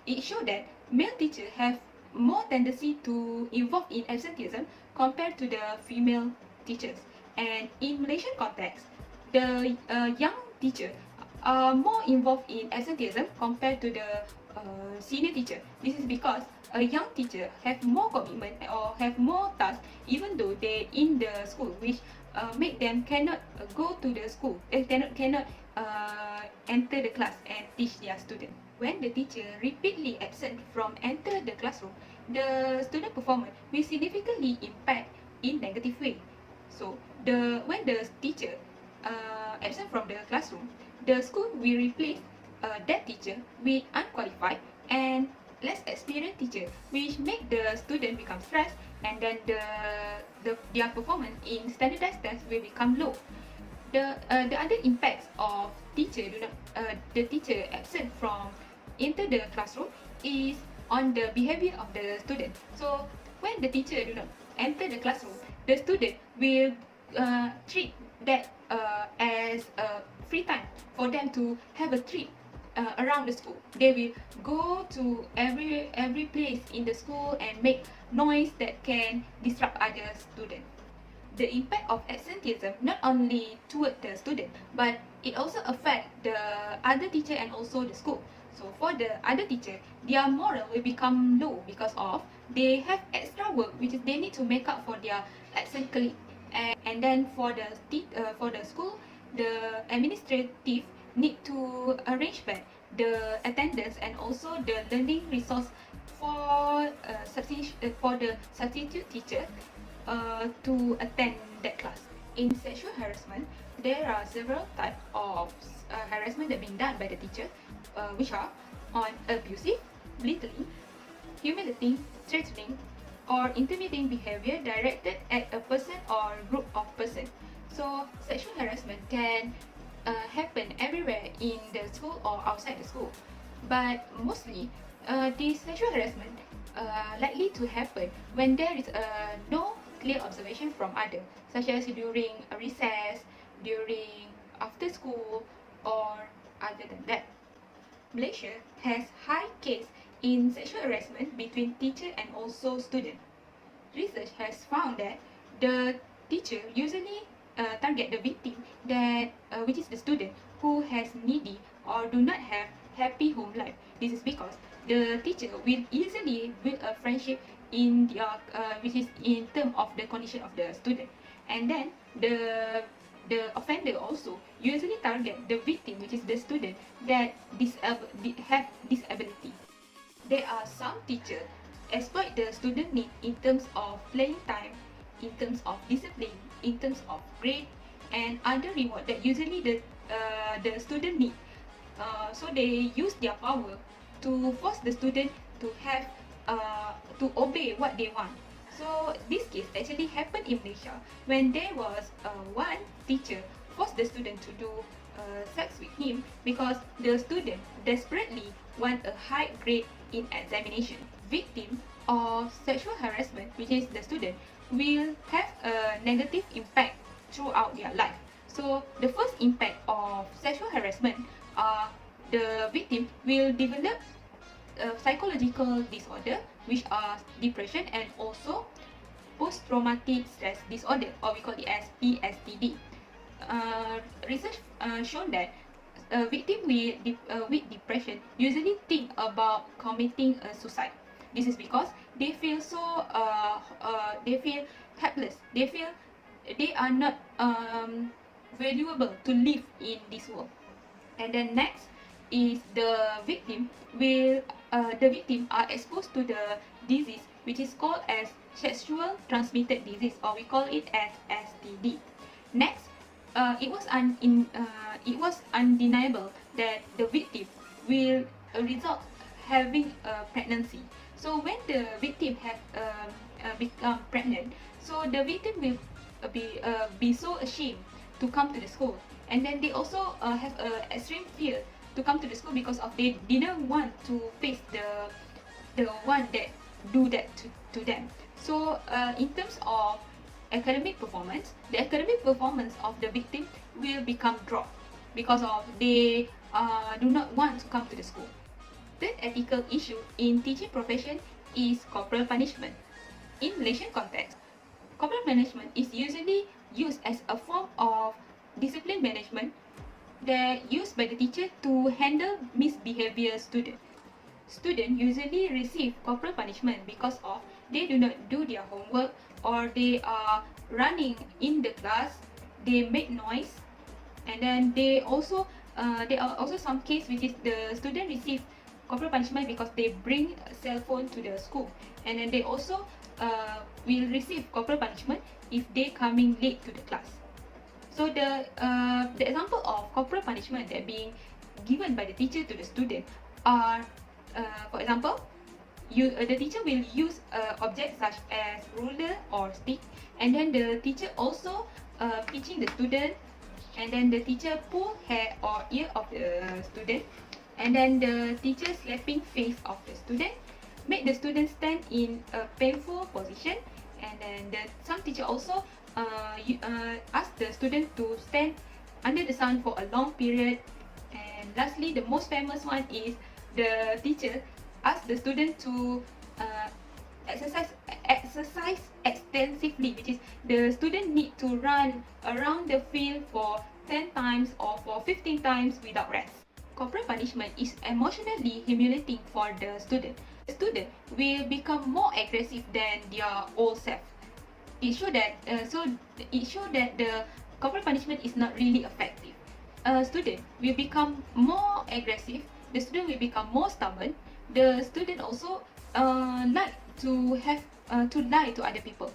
[SPEAKER 6] it showed that male teachers have more tendency to involve in absenteeism compared to the female teachers. And in Malaysian context, the young teacher are more involved in absenteeism compared to the senior teacher. This is because a young teacher have more commitment or have more tasks even though they in the school, which make them cannot go to the school. They cannot enter the class and teach their student. When the teacher repeatedly absent from enter the classroom, the student performance will significantly impact in negative way. So when the teacher absent from the classroom, the school will replace that teacher with unqualified and less experienced teacher, which make the student become stressed, and then their performance in standardized tests will become low. The other impacts of teacher the teacher absent from enter the classroom is on the behavior of the student. So when the teacher do not enter the classroom, the student will treat that as a free time for them to have a trip around the school. They will go to every place in the school and make noise that can disrupt other students. The impact of absenteeism not only toward the student, but it also affect the other teacher and also the school. So for the other teacher, their moral will become low because of they have extra work which is they need to make up for their absent colleague. And then for the school, the administrative need to arrange back the attendance and also the learning resource for the substitute teacher to attend that class. In sexual harassment, there are several types of harassment that being done by the teacher, which are on abusive, belittling, humiliating, threatening, or intimidating behavior directed at a person or group of person. So sexual harassment can happen everywhere in the school or outside the school, but mostly this sexual harassment likely to happen when there is no clear observation from others, such as during a recess, during after school, or other than that. Malaysia has high case in sexual harassment between teacher and also student. Research has found that the teacher usually target the victim that which is the student who has needy or do not have happy home life. This is because the teacher will easily build a friendship in their which is in term of the condition of the student, and then the offender also usually target the victim, which is the student that have disability. There are some teachers exploit the student need in terms of playing time, in terms of discipline, in terms of grade, and other reward that usually the student need. So they use their power to force the student to have to obey what they want. So this case actually happened in Malaysia when there was one teacher forced the student to do sex with him because the student desperately want a high grade in examination. Victim of sexual harassment, which is the student, will have a negative impact throughout their life. So the first impact of sexual harassment, the victim will develop psychological disorder, which are depression and also post-traumatic stress disorder, or we call it as PSTD. Research shown that a victim with depression usually think about committing a suicide. This is because they feel they feel helpless. They feel they are not valuable to live in this world. And then next is the victim are exposed to the disease which is called as sexual transmitted disease, or we call it as STD. Next, it was undeniable that the victim will result having a pregnancy. So when the victim have become pregnant, so the victim will be so ashamed to come to the school, and then they also have a extreme fear to come to the school because of they didn't want to face the one that do that to them. So in terms of academic performance, the academic performance of the victim will become drop because of they do not want to come to the school. Third ethical issue in teaching profession is corporal punishment. In Malaysian context, corporal punishment is usually used as a form of discipline management that used by the teacher to handle misbehavior student. Students usually receive corporal punishment because of they do not do their homework, or they are running in the class, they make noise, and then there are also some case which is the student receive corporal punishment because they bring a cell phone to the school, and then they also will receive corporal punishment if they coming late to the class. So the example of corporal punishment that being given by the teacher to the student are, for example, the teacher will use objects such as ruler or stick, and then the teacher also teaching the student, and then the teacher pull hair or ear of the student, and then the teacher slapping face of the student, make the student stand in a painful position, and then some teacher also ask the student to stand under the sun for a long period. And lastly, the most famous one is the teacher ask the student to exercise extensively, which is the student need to run around the field for 10 times or for 15 times without rest. Corporal punishment is emotionally humiliating for the student. The student will become more aggressive than their old self. It shows that the corporal punishment is not really effective. A student will become more aggressive. The student will become more stubborn. The student also like to lie to other people.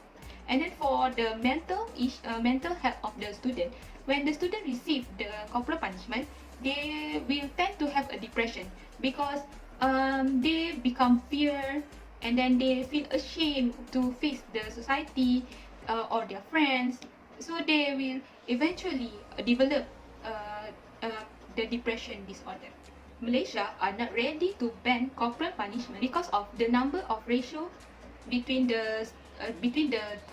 [SPEAKER 6] And then for the mental health of the student, when the student receive the corporal punishment, they will tend to have a depression because they become fear, and then they feel ashamed to face the society or their friends. So they will eventually develop the depression disorder. Malaysia are not ready to ban corporal punishment because of the number of ratio between the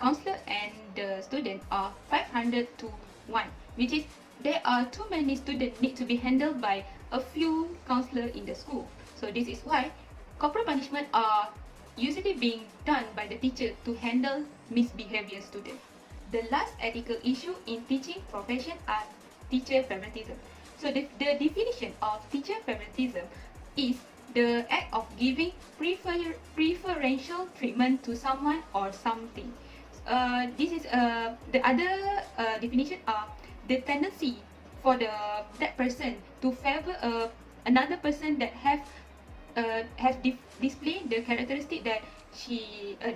[SPEAKER 6] counselor and the student are 500 to 1, which is there are too many students need to be handled by a few counselor in the school. So this is why corporal punishment are usually being done by the teacher to handle misbehavior students. The last ethical issue in teaching profession are teacher favoritism. So the definition of teacher favoritism is the act of giving preferential treatment to someone or something. This is the other definition are the tendency for that person to favor another person that have displayed the characteristic that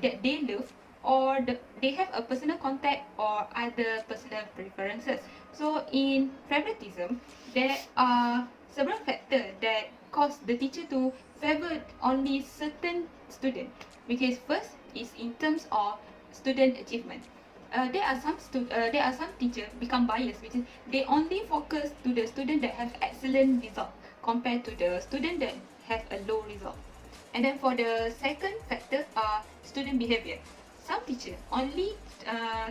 [SPEAKER 6] that they love, or they have a personal contact or other personal preferences. So in favoritism, there are several factors that cause the teacher to favor only certain student, which is first is in terms of student achievement. There are some teachers become biased, which is they only focus to the student that have excellent result compared to the student that have a low result. And then for the second factor are student behavior. Some teachers only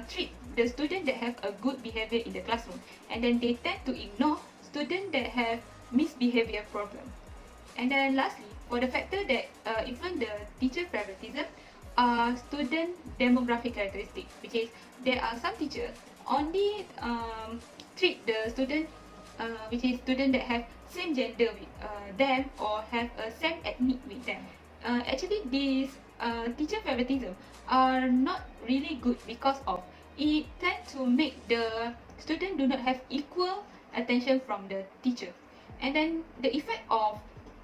[SPEAKER 6] treat the student that have a good behavior in the classroom, and then they tend to ignore student that have misbehavior problem. And then lastly, for the factor that influence the teacher favoritism are student demographic characteristic, which is there are some teachers only treat the student which is student that have same gender with them or have a same ethnic with them. Actually, these teacher favoritism are not really good because of it tend to make the student do not have equal attention from the teacher. And then the effect of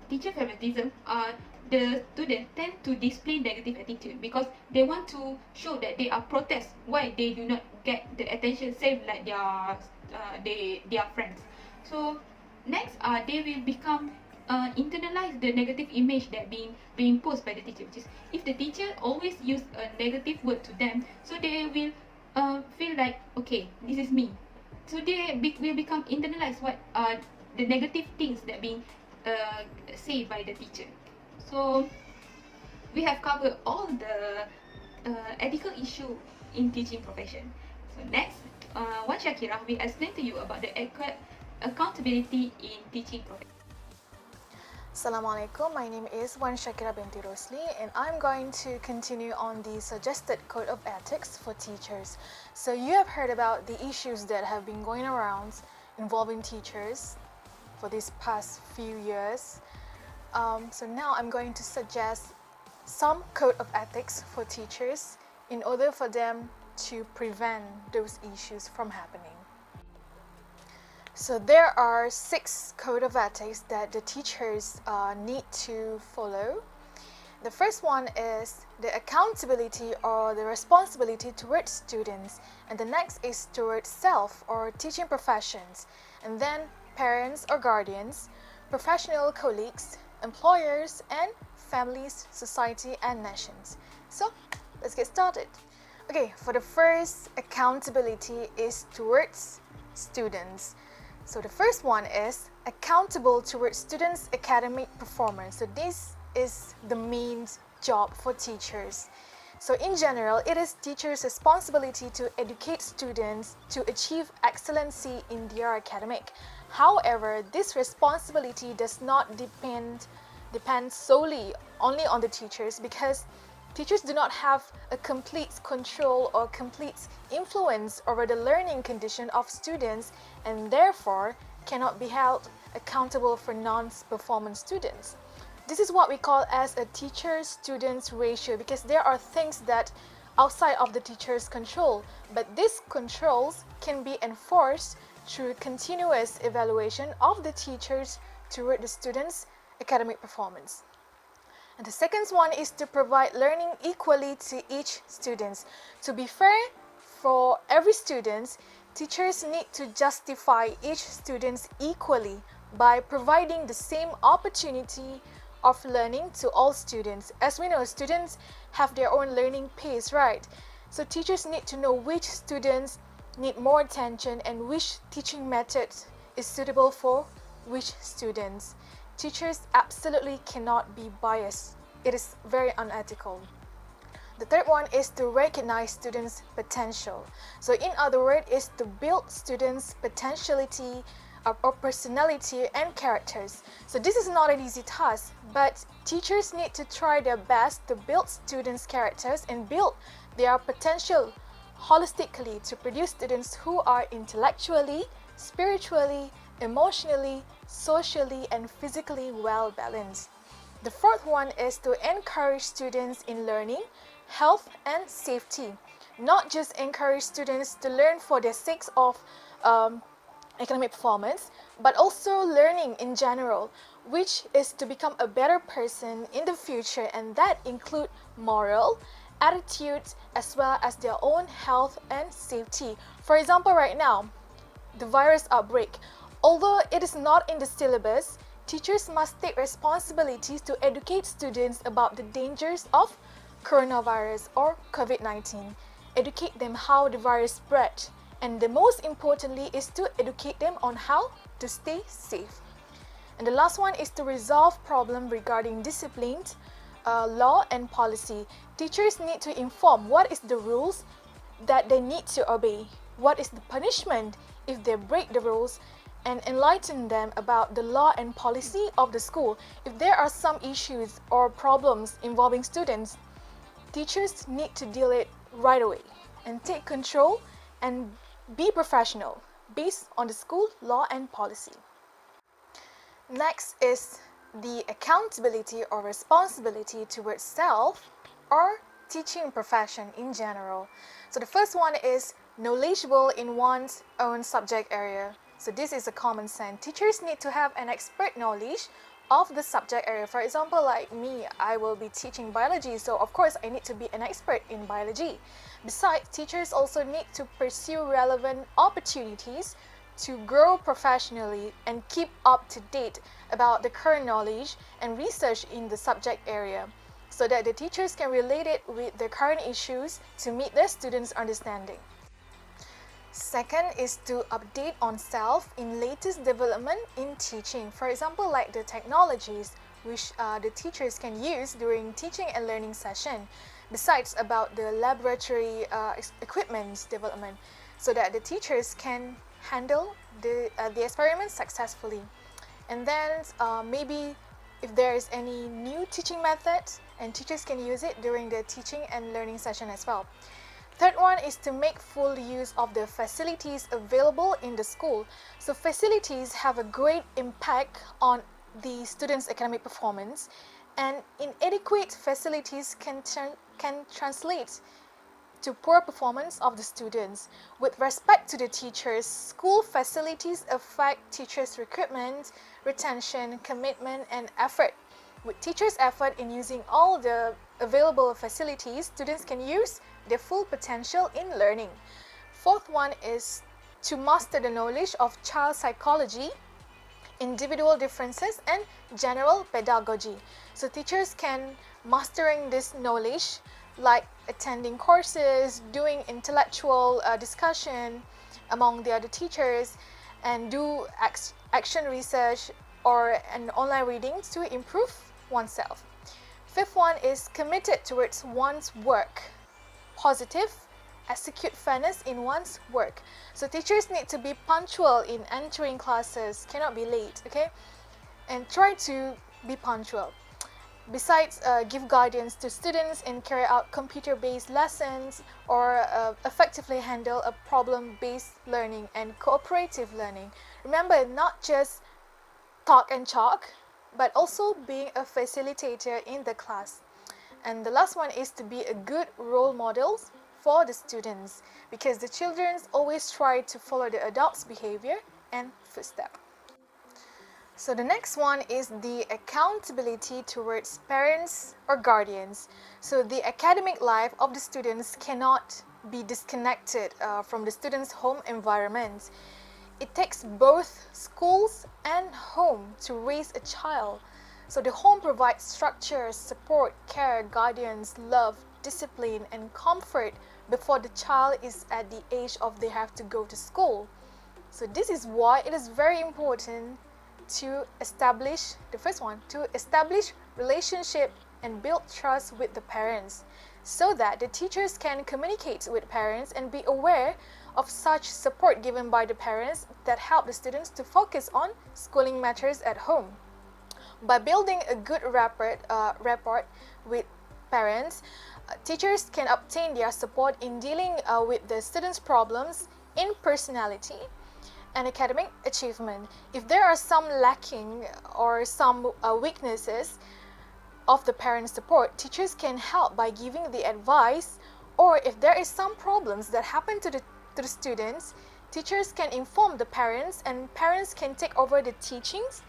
[SPEAKER 6] teacher favoritism are the student tend to display negative attitude because they want to show that they are protest why they do not get the attention same like their friends. So next, they will become internalize the negative image that being posed by the teacher. Which is if the teacher always use a negative word to them, so they will feel like, okay, this is me. So they will become internalized what are the negative things that being said by the teacher. So we have covered all the ethical issue in teaching profession. So next, Wan Shakira will explain to you about the accountability in teaching profession.
[SPEAKER 7] Assalamualaikum, my name is Wan Shakira binti Rosli, and I'm going to continue on the suggested code of ethics for teachers. So you have heard about the issues that have been going around involving teachers for these past few years. So now I'm going to suggest some code of ethics for teachers in order for them to prevent those issues from happening. So there are 6 code of ethics that the teachers need to follow. The first one is the accountability or the responsibility towards students, and the next is towards self or teaching professions, and then parents or guardians, professional colleagues, employers, and families, society, and nations. So let's get started. Okay, for the first, accountability is towards students. So the first one is accountable towards students' academic performance. So this is the main job for teachers. So in general, it is teachers' responsibility to educate students to achieve excellency in their academic. However, this responsibility does not depend solely only on the teachers, because teachers do not have a complete control or complete influence over the learning condition of students, and therefore cannot be held accountable for non-performance students. This is what we call as a teacher-students ratio, because there are things that outside of the teacher's control, but these controls can be enforced through continuous evaluation of the teachers toward the students' academic performance. And the second one is to provide learning equally to each student. To be fair for every student, teachers need to justify each student equally by providing the same opportunity of learning to all students. As we know, students have their own learning pace, right? So teachers need to know which students need more attention and which teaching method is suitable for which students. Teachers absolutely cannot be biased. It is very unethical. The third one is to recognize students' potential. So in other words, is to build students' potentiality or personality and characters. So this is not an easy task, but teachers need to try their best to build students' characters and build their potential holistically to produce students who are intellectually, spiritually, emotionally, socially, and physically well balanced. The fourth one is to encourage students in learning, health, and safety. Not just encourage students to learn for the sake of academic performance, but also learning in general, which is to become a better person in the future, and that include moral, attitudes, as well as their own health and safety. For example, right now, the virus outbreak. Although it is not in the syllabus, teachers must take responsibilities to educate students about the dangers of coronavirus or COVID-19. Educate them how the virus spread, and the most importantly is to educate them on how to stay safe. And the last one is to resolve problem regarding discipline, law and policy. Teachers need to inform what is the rules that they need to obey, what is the punishment if they break the rules, and enlighten them about the law and policy of the school. If there are some issues or problems involving students, teachers need to deal it right away and take control and be professional based on the school law and policy. Next is the accountability or responsibility towards self or teaching profession in general. So the first one is knowledgeable in one's own subject area. So this is a common sense. Teachers need to have an expert knowledge of the subject area. For example, like me, I will be teaching biology, so of course I need to be an expert in biology. Besides, teachers also need to pursue relevant opportunities to grow professionally and keep up to date about the current knowledge and research in the subject area, so that the teachers can relate it with the current issues to meet their students' understanding. Second is to update on self in latest development in teaching. For example, like the technologies which the teachers can use during teaching and learning session. Besides about the laboratory equipment development, so that the teachers can handle the experiments successfully. And then maybe if there is any new teaching method, and teachers can use it during the teaching and learning session as well. Third one is to make full use of the facilities available in the school. So facilities have a great impact on the students' academic performance, and inadequate facilities can translate to poor performance of the students. With respect to the teachers, school facilities affect teachers' recruitment, retention, commitment, and effort. With teachers' effort in using all the available facilities, students can use their full potential in learning. Fourth one is to master the knowledge of child psychology, individual differences, and general pedagogy. So teachers can mastering this knowledge like attending courses, doing intellectual discussion among the other teachers, and do action research or an online reading to improve oneself. Fifth one is committed towards one's work. Positive, execute fairness in one's work. So teachers need to be punctual in entering classes, cannot be late, okay? And try to be punctual. Besides, give guidance to students and carry out computer-based lessons, or effectively handle a problem-based learning and cooperative learning. Remember, not just talk and chalk, but also being a facilitator in the class. And the last one is to be a good role model for the students, because the children always try to follow the adults' behavior and footsteps. So the next one is the accountability towards parents or guardians. So the academic life of the students cannot be disconnected from the students' home environment. It takes both schools and home to raise a child. So the home provides structure, support, care, guidance, love, discipline, and comfort before the child is at the age of they have to go to school. So this is why it is very important to establish, the first one, to establish relationship and build trust with the parents, so that the teachers can communicate with parents and be aware of such support given by the parents that help the students to focus on schooling matters at home. By building a good rapport with parents, teachers can obtain their support in dealing with the students' problems in personality and academic achievement. If there are some lacking or some weaknesses of the parent support, teachers can help by giving the advice, or if there is some problems that happen to the students, teachers can inform the parents and parents can take over the teachings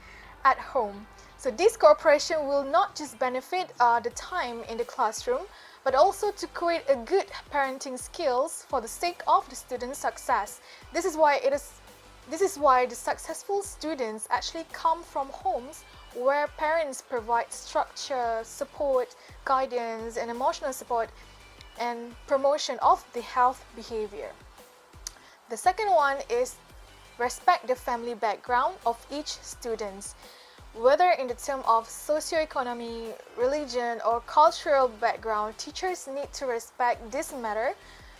[SPEAKER 7] at home. So this cooperation will not just benefit the time in the classroom, but also to create a good parenting skills for the sake of the student's success. This is why the successful students actually come from homes where parents provide structure, support, guidance, and emotional support and promotion of the health behavior. The second one is respect the family background of each student. Whether in the term of socioeconomy, religion, or cultural background, teachers need to respect this matter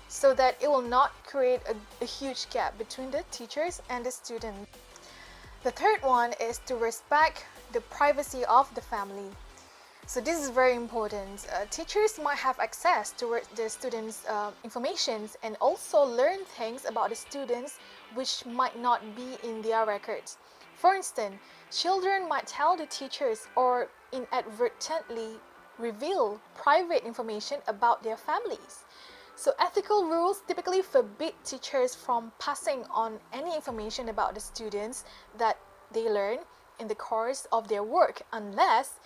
[SPEAKER 7] so that it will not create a huge gap between the teachers and the students. The third one is to respect the privacy of the family. So this is very important. Teachers might have access to the students' information and also learn things about the students which might not be in their records. For instance, children might tell the teachers or inadvertently reveal private information about their families. So ethical rules typically forbid teachers from passing on any information about the students that they learn in the course of their work unless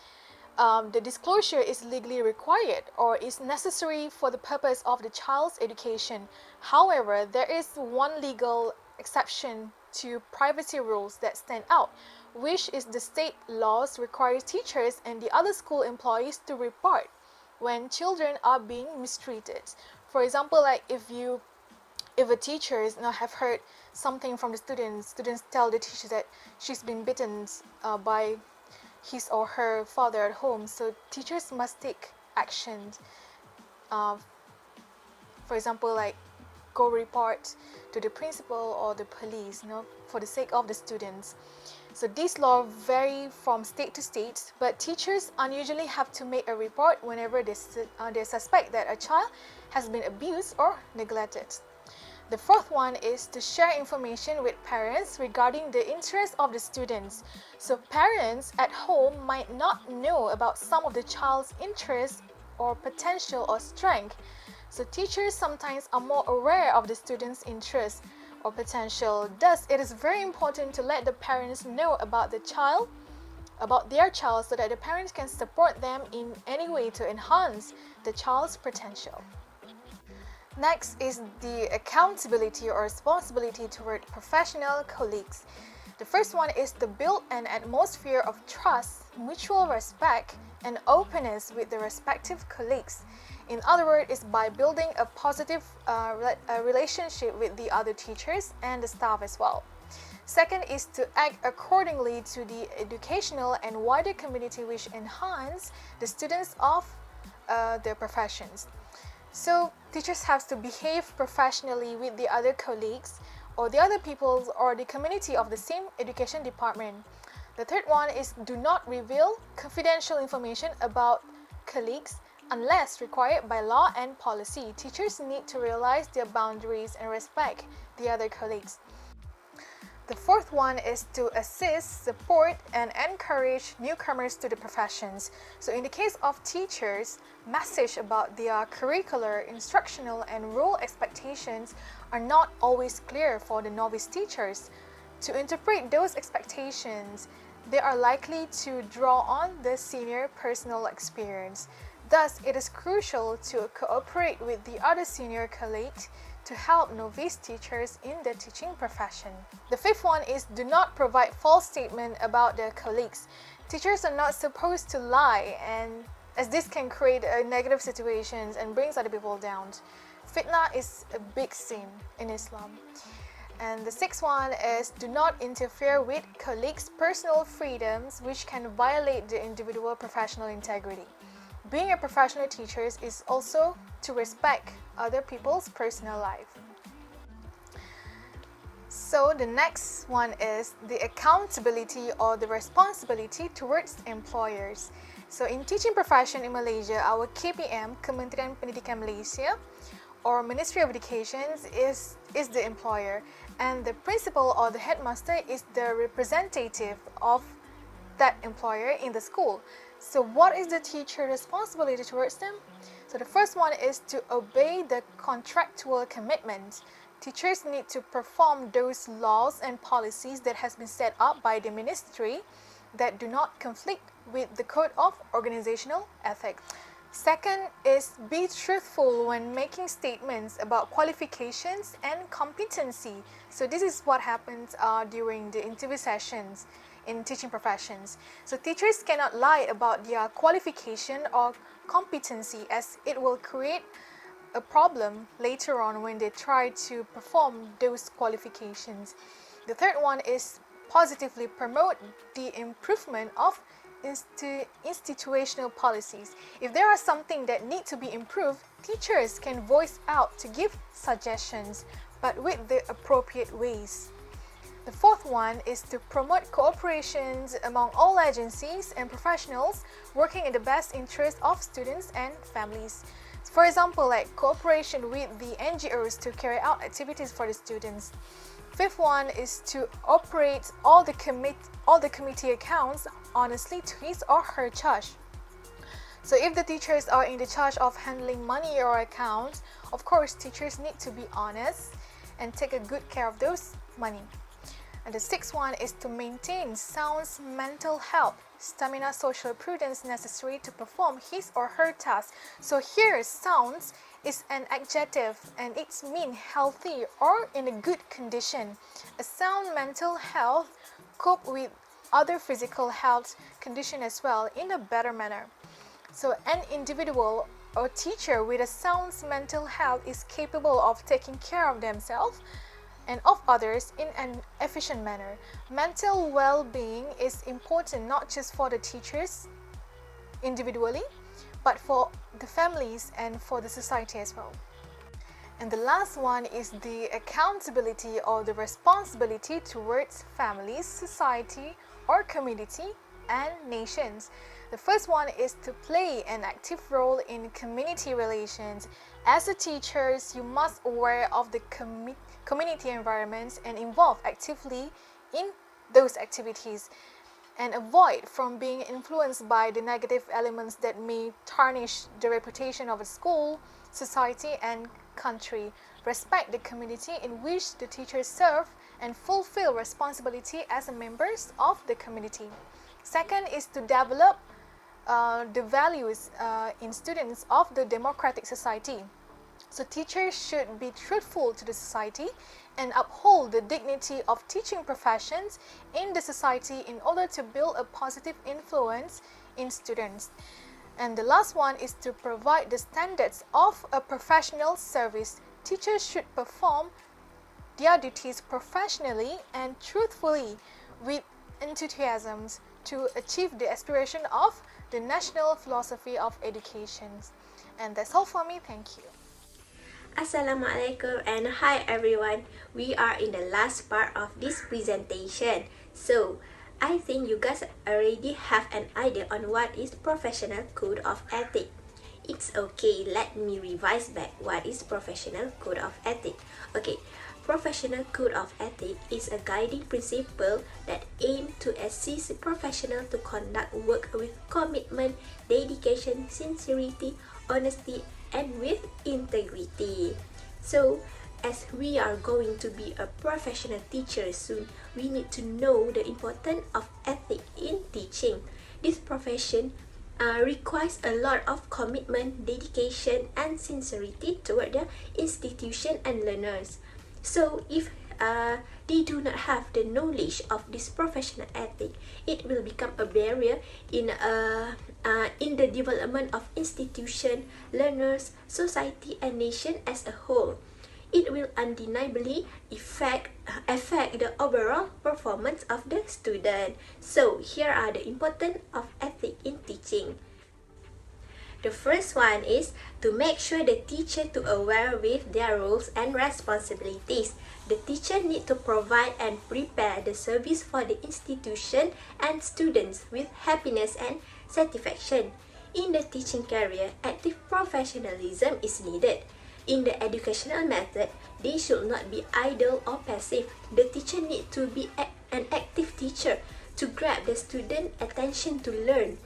[SPEAKER 7] the disclosure is legally required or is necessary for the purpose of the child's education. However, there is one legal exception to privacy rules that stand out, which is the state laws require teachers and the other school employees to report when children are being mistreated. For example, like if a teacher have heard something from the students tell the teacher that she's been bitten by his or her father at home, so teachers must take action. For example, like go report to the principal or the police, for the sake of the students. So these laws vary from state to state, but teachers unusually have to make a report whenever they suspect that a child has been abused or neglected. The fourth one is to share information with parents regarding the interests of the students. So parents at home might not know about some of the child's interests or potential or strength. So teachers sometimes are more aware of the students' interests or potential. Thus, it is very important to let the parents know about their child, so that the parents can support them in any way to enhance the child's potential. Next is the accountability or responsibility toward professional colleagues. The first one is to build an atmosphere of trust, mutual respect, and openness with the respective colleagues. In other words, is by building a positive relationship with the other teachers and the staff as well. Second is to act accordingly to the educational and wider community which enhance the students of their professions. So teachers have to behave professionally with the other colleagues or the other people or the community of the same education department. The third one is do not reveal confidential information about colleagues unless required by law and policy. Teachers need to realize their boundaries and respect the other colleagues. The fourth one is to assist, support, and encourage newcomers to the professions. So in the case of teachers, message about their curricular, instructional, and role expectations are not always clear for the novice teachers. To interpret those expectations, they are likely to draw on the senior personal experience. Thus, it is crucial to cooperate with the other senior colleagues to help novice teachers in the teaching profession. The fifth one is do not provide false statements about their colleagues. Teachers are not supposed to lie, and as this can create negative situations and brings other people down. Fitna is a big sin in Islam. And the sixth one is do not interfere with colleagues' personal freedoms which can violate the individual professional integrity. Being a professional teacher is also to respect other people's personal life. So the next one is the accountability or the responsibility towards employers. So in teaching profession in Malaysia, our KPM, Kementerian Pendidikan Malaysia, or Ministry of Education is the employer, and the principal or the headmaster is the representative of that employer in the school. So what is the teacher responsibility towards them? So the first one is to obey the contractual commitments. Teachers need to perform those laws and policies that has been set up by the ministry that do not conflict with the Code of Organizational Ethics. Second is be truthful when making statements about qualifications and competency. So this is what happens during the interview sessions in teaching professions. So teachers cannot lie about their qualification or competency, as it will create a problem later on when they try to perform those qualifications. The third one is positively promote the improvement of institutional policies. If there are something that need to be improved, teachers can voice out to give suggestions, but with the appropriate ways. The fourth one is to promote cooperations among all agencies and professionals working in the best interest of students and families. For example, like cooperation with the NGOs to carry out activities for the students. Fifth one is to operate all the committee accounts honestly to his or her charge. So if the teachers are in the charge of handling money or accounts, of course teachers need to be honest and take a good care of those money. And the sixth one is to maintain sound mental health, stamina, social prudence necessary to perform his or her task. So here sounds is an adjective and it's mean healthy or in a good condition. A sound mental health cope with other physical health condition as well in a better manner. So an individual or teacher with a sound mental health is capable of taking care of themselves and of others in an efficient manner. Mental well-being is important not just for the teachers individually, but for the families and for the society as well. And the last one is the accountability or the responsibility towards families, society or community and nations. The first one is to play an active role in community relations. As a teachers, you must aware of the community environments and involve actively in those activities, and avoid from being influenced by the negative elements that may tarnish the reputation of a school, society and country. Respect the community in which the teachers serve and fulfill responsibility as members of the community. Second is to develop the values in students of the democratic society. So teachers should be truthful to the society and uphold the dignity of teaching professions in the society in order to build a positive influence in students. And the last one is to provide the standards of a professional service. Teachers should perform their duties professionally and truthfully with enthusiasm to achieve the aspiration of the national philosophy of education. And that's all for me. Thank you.
[SPEAKER 8] Assalamualaikum and hi everyone. We are in the last part of this presentation. So, I think you guys already have an idea on what is professional code of ethics. It's okay, let me revise back what is professional code of ethics. Okay, professional code of ethics is a guiding principle that aims to assist professionals to conduct work with commitment, dedication, sincerity, honesty, and with integrity. So, as we are going to be a professional teacher soon, we need to know the importance of ethics in teaching. This profession requires a lot of commitment, dedication, and sincerity toward the institution and learners. So, if they do not have the knowledge of this professional ethic, it will become a barrier in the development of institution, learners, society, and nation as a whole. It will undeniably affect the overall performance of the student. So here are the importance of ethics in teaching. The first one is to make sure the teacher to aware with their roles and responsibilities. The teacher need to provide and prepare the service for the institution and students with happiness and satisfaction. In the teaching career, active professionalism is needed. In the educational method, they should not be idle or passive. The teacher need to be an active teacher to grab the student attention to learn.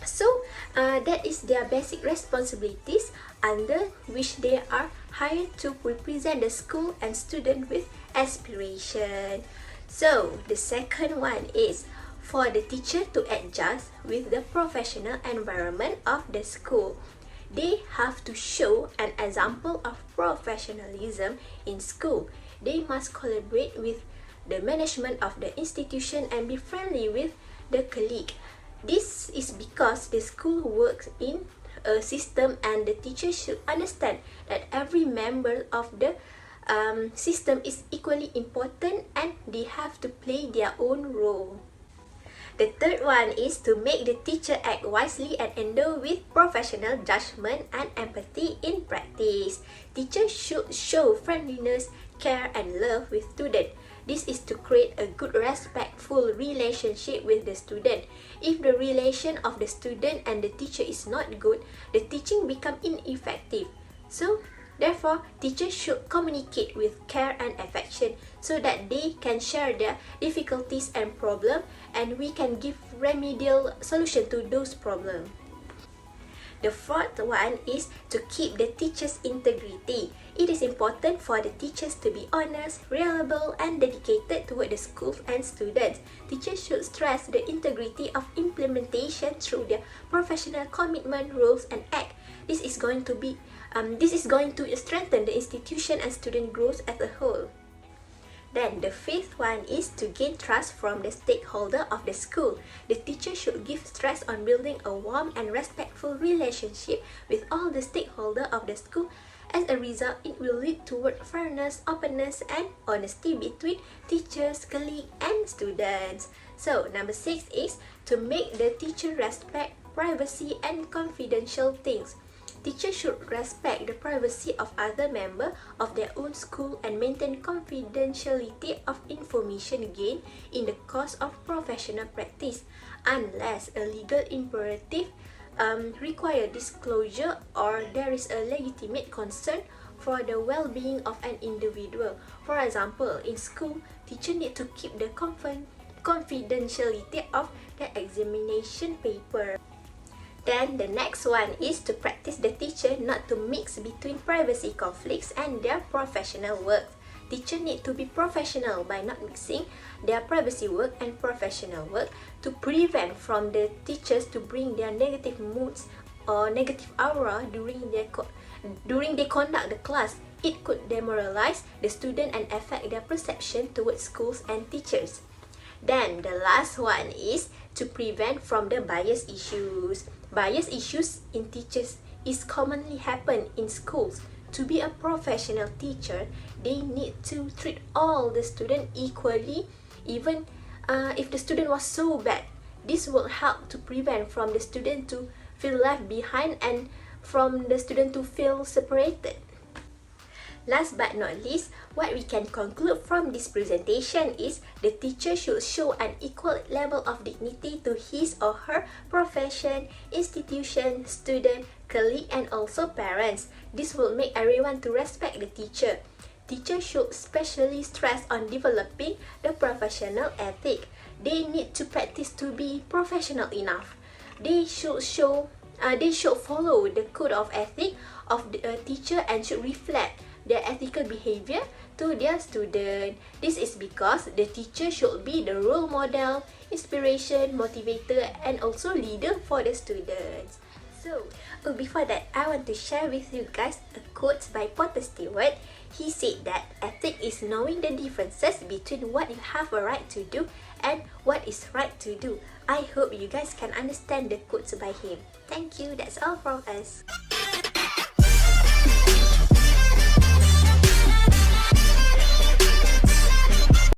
[SPEAKER 8] So that is their basic responsibilities under which they are hired to represent the school and student with aspiration. So the second one is for the teacher to adjust with the professional environment of the school. They have to show an example of professionalism in school. They must collaborate with the management of the institution and be friendly with the colleague. This is because the school works in a system and the teacher should understand that every member of the system is equally important and they have to play their own role. The third one is to make the teacher act wisely and endow with professional judgment and empathy in practice. Teachers should show friendliness, care and love with students. This is to create a good respectful relationship with the student. If the relation of the student and the teacher is not good, the teaching becomes ineffective. So, therefore, teachers should communicate with care and affection so that they can share their difficulties and problems and we can give remedial solution to those problems. The fourth one is to keep the teacher's integrity. It is important for the teachers to be honest, reliable, and dedicated toward the school and students. Teachers should stress the integrity of implementation through their professional commitment, rules, and act. This is going to strengthen the institution and student growth as a whole. Then the fifth one is to gain trust from the stakeholder of the school. The teacher should give stress on building a warm and respectful relationship with all the stakeholders of the school. As a result, it will lead toward fairness, openness, and honesty between teachers, colleagues, and students. So, number 6 is to make the teacher respect privacy and confidential things. Teachers should respect the privacy of other members of their own school and maintain confidentiality of information gained in the course of professional practice, unless a legal imperative requires disclosure or there is a legitimate concern for the well-being of an individual. For example, in school, teachers need to keep the confidentiality of the examination paper. Then the next one is to practice the teacher not to mix between privacy conflicts and their professional work. Teachers need to be professional by not mixing their privacy work and professional work to prevent from the teachers to bring their negative moods or negative aura during they conduct the class. It could demoralize the student and affect their perception towards schools and teachers. Then the last one is to prevent from the bias issues. Bias issues in teachers is commonly happen in schools. To be a professional teacher, they need to treat all the students equally, even if the student was so bad. This will help to prevent from the student to feel left behind and from the student to feel separated. Last but not least, what we can conclude from this presentation is the teacher should show an equal level of dignity to his or her profession, institution, student, colleague, and also parents. This will make everyone to respect the teacher. Teachers should specially stress on developing the professional ethic. They need to practice to be professional enough. They should follow the code of ethic of the teacher and should reflect their ethical behavior to their student. This is because the teacher should be the role model, inspiration, motivator, and also leader for the students. So, before that, I want to share with you guys a quote by Potter Stewart. He said that ethics is knowing the differences between what you have a right to do and what is right to do. I hope you guys can understand the quotes by him. Thank you, that's all from us.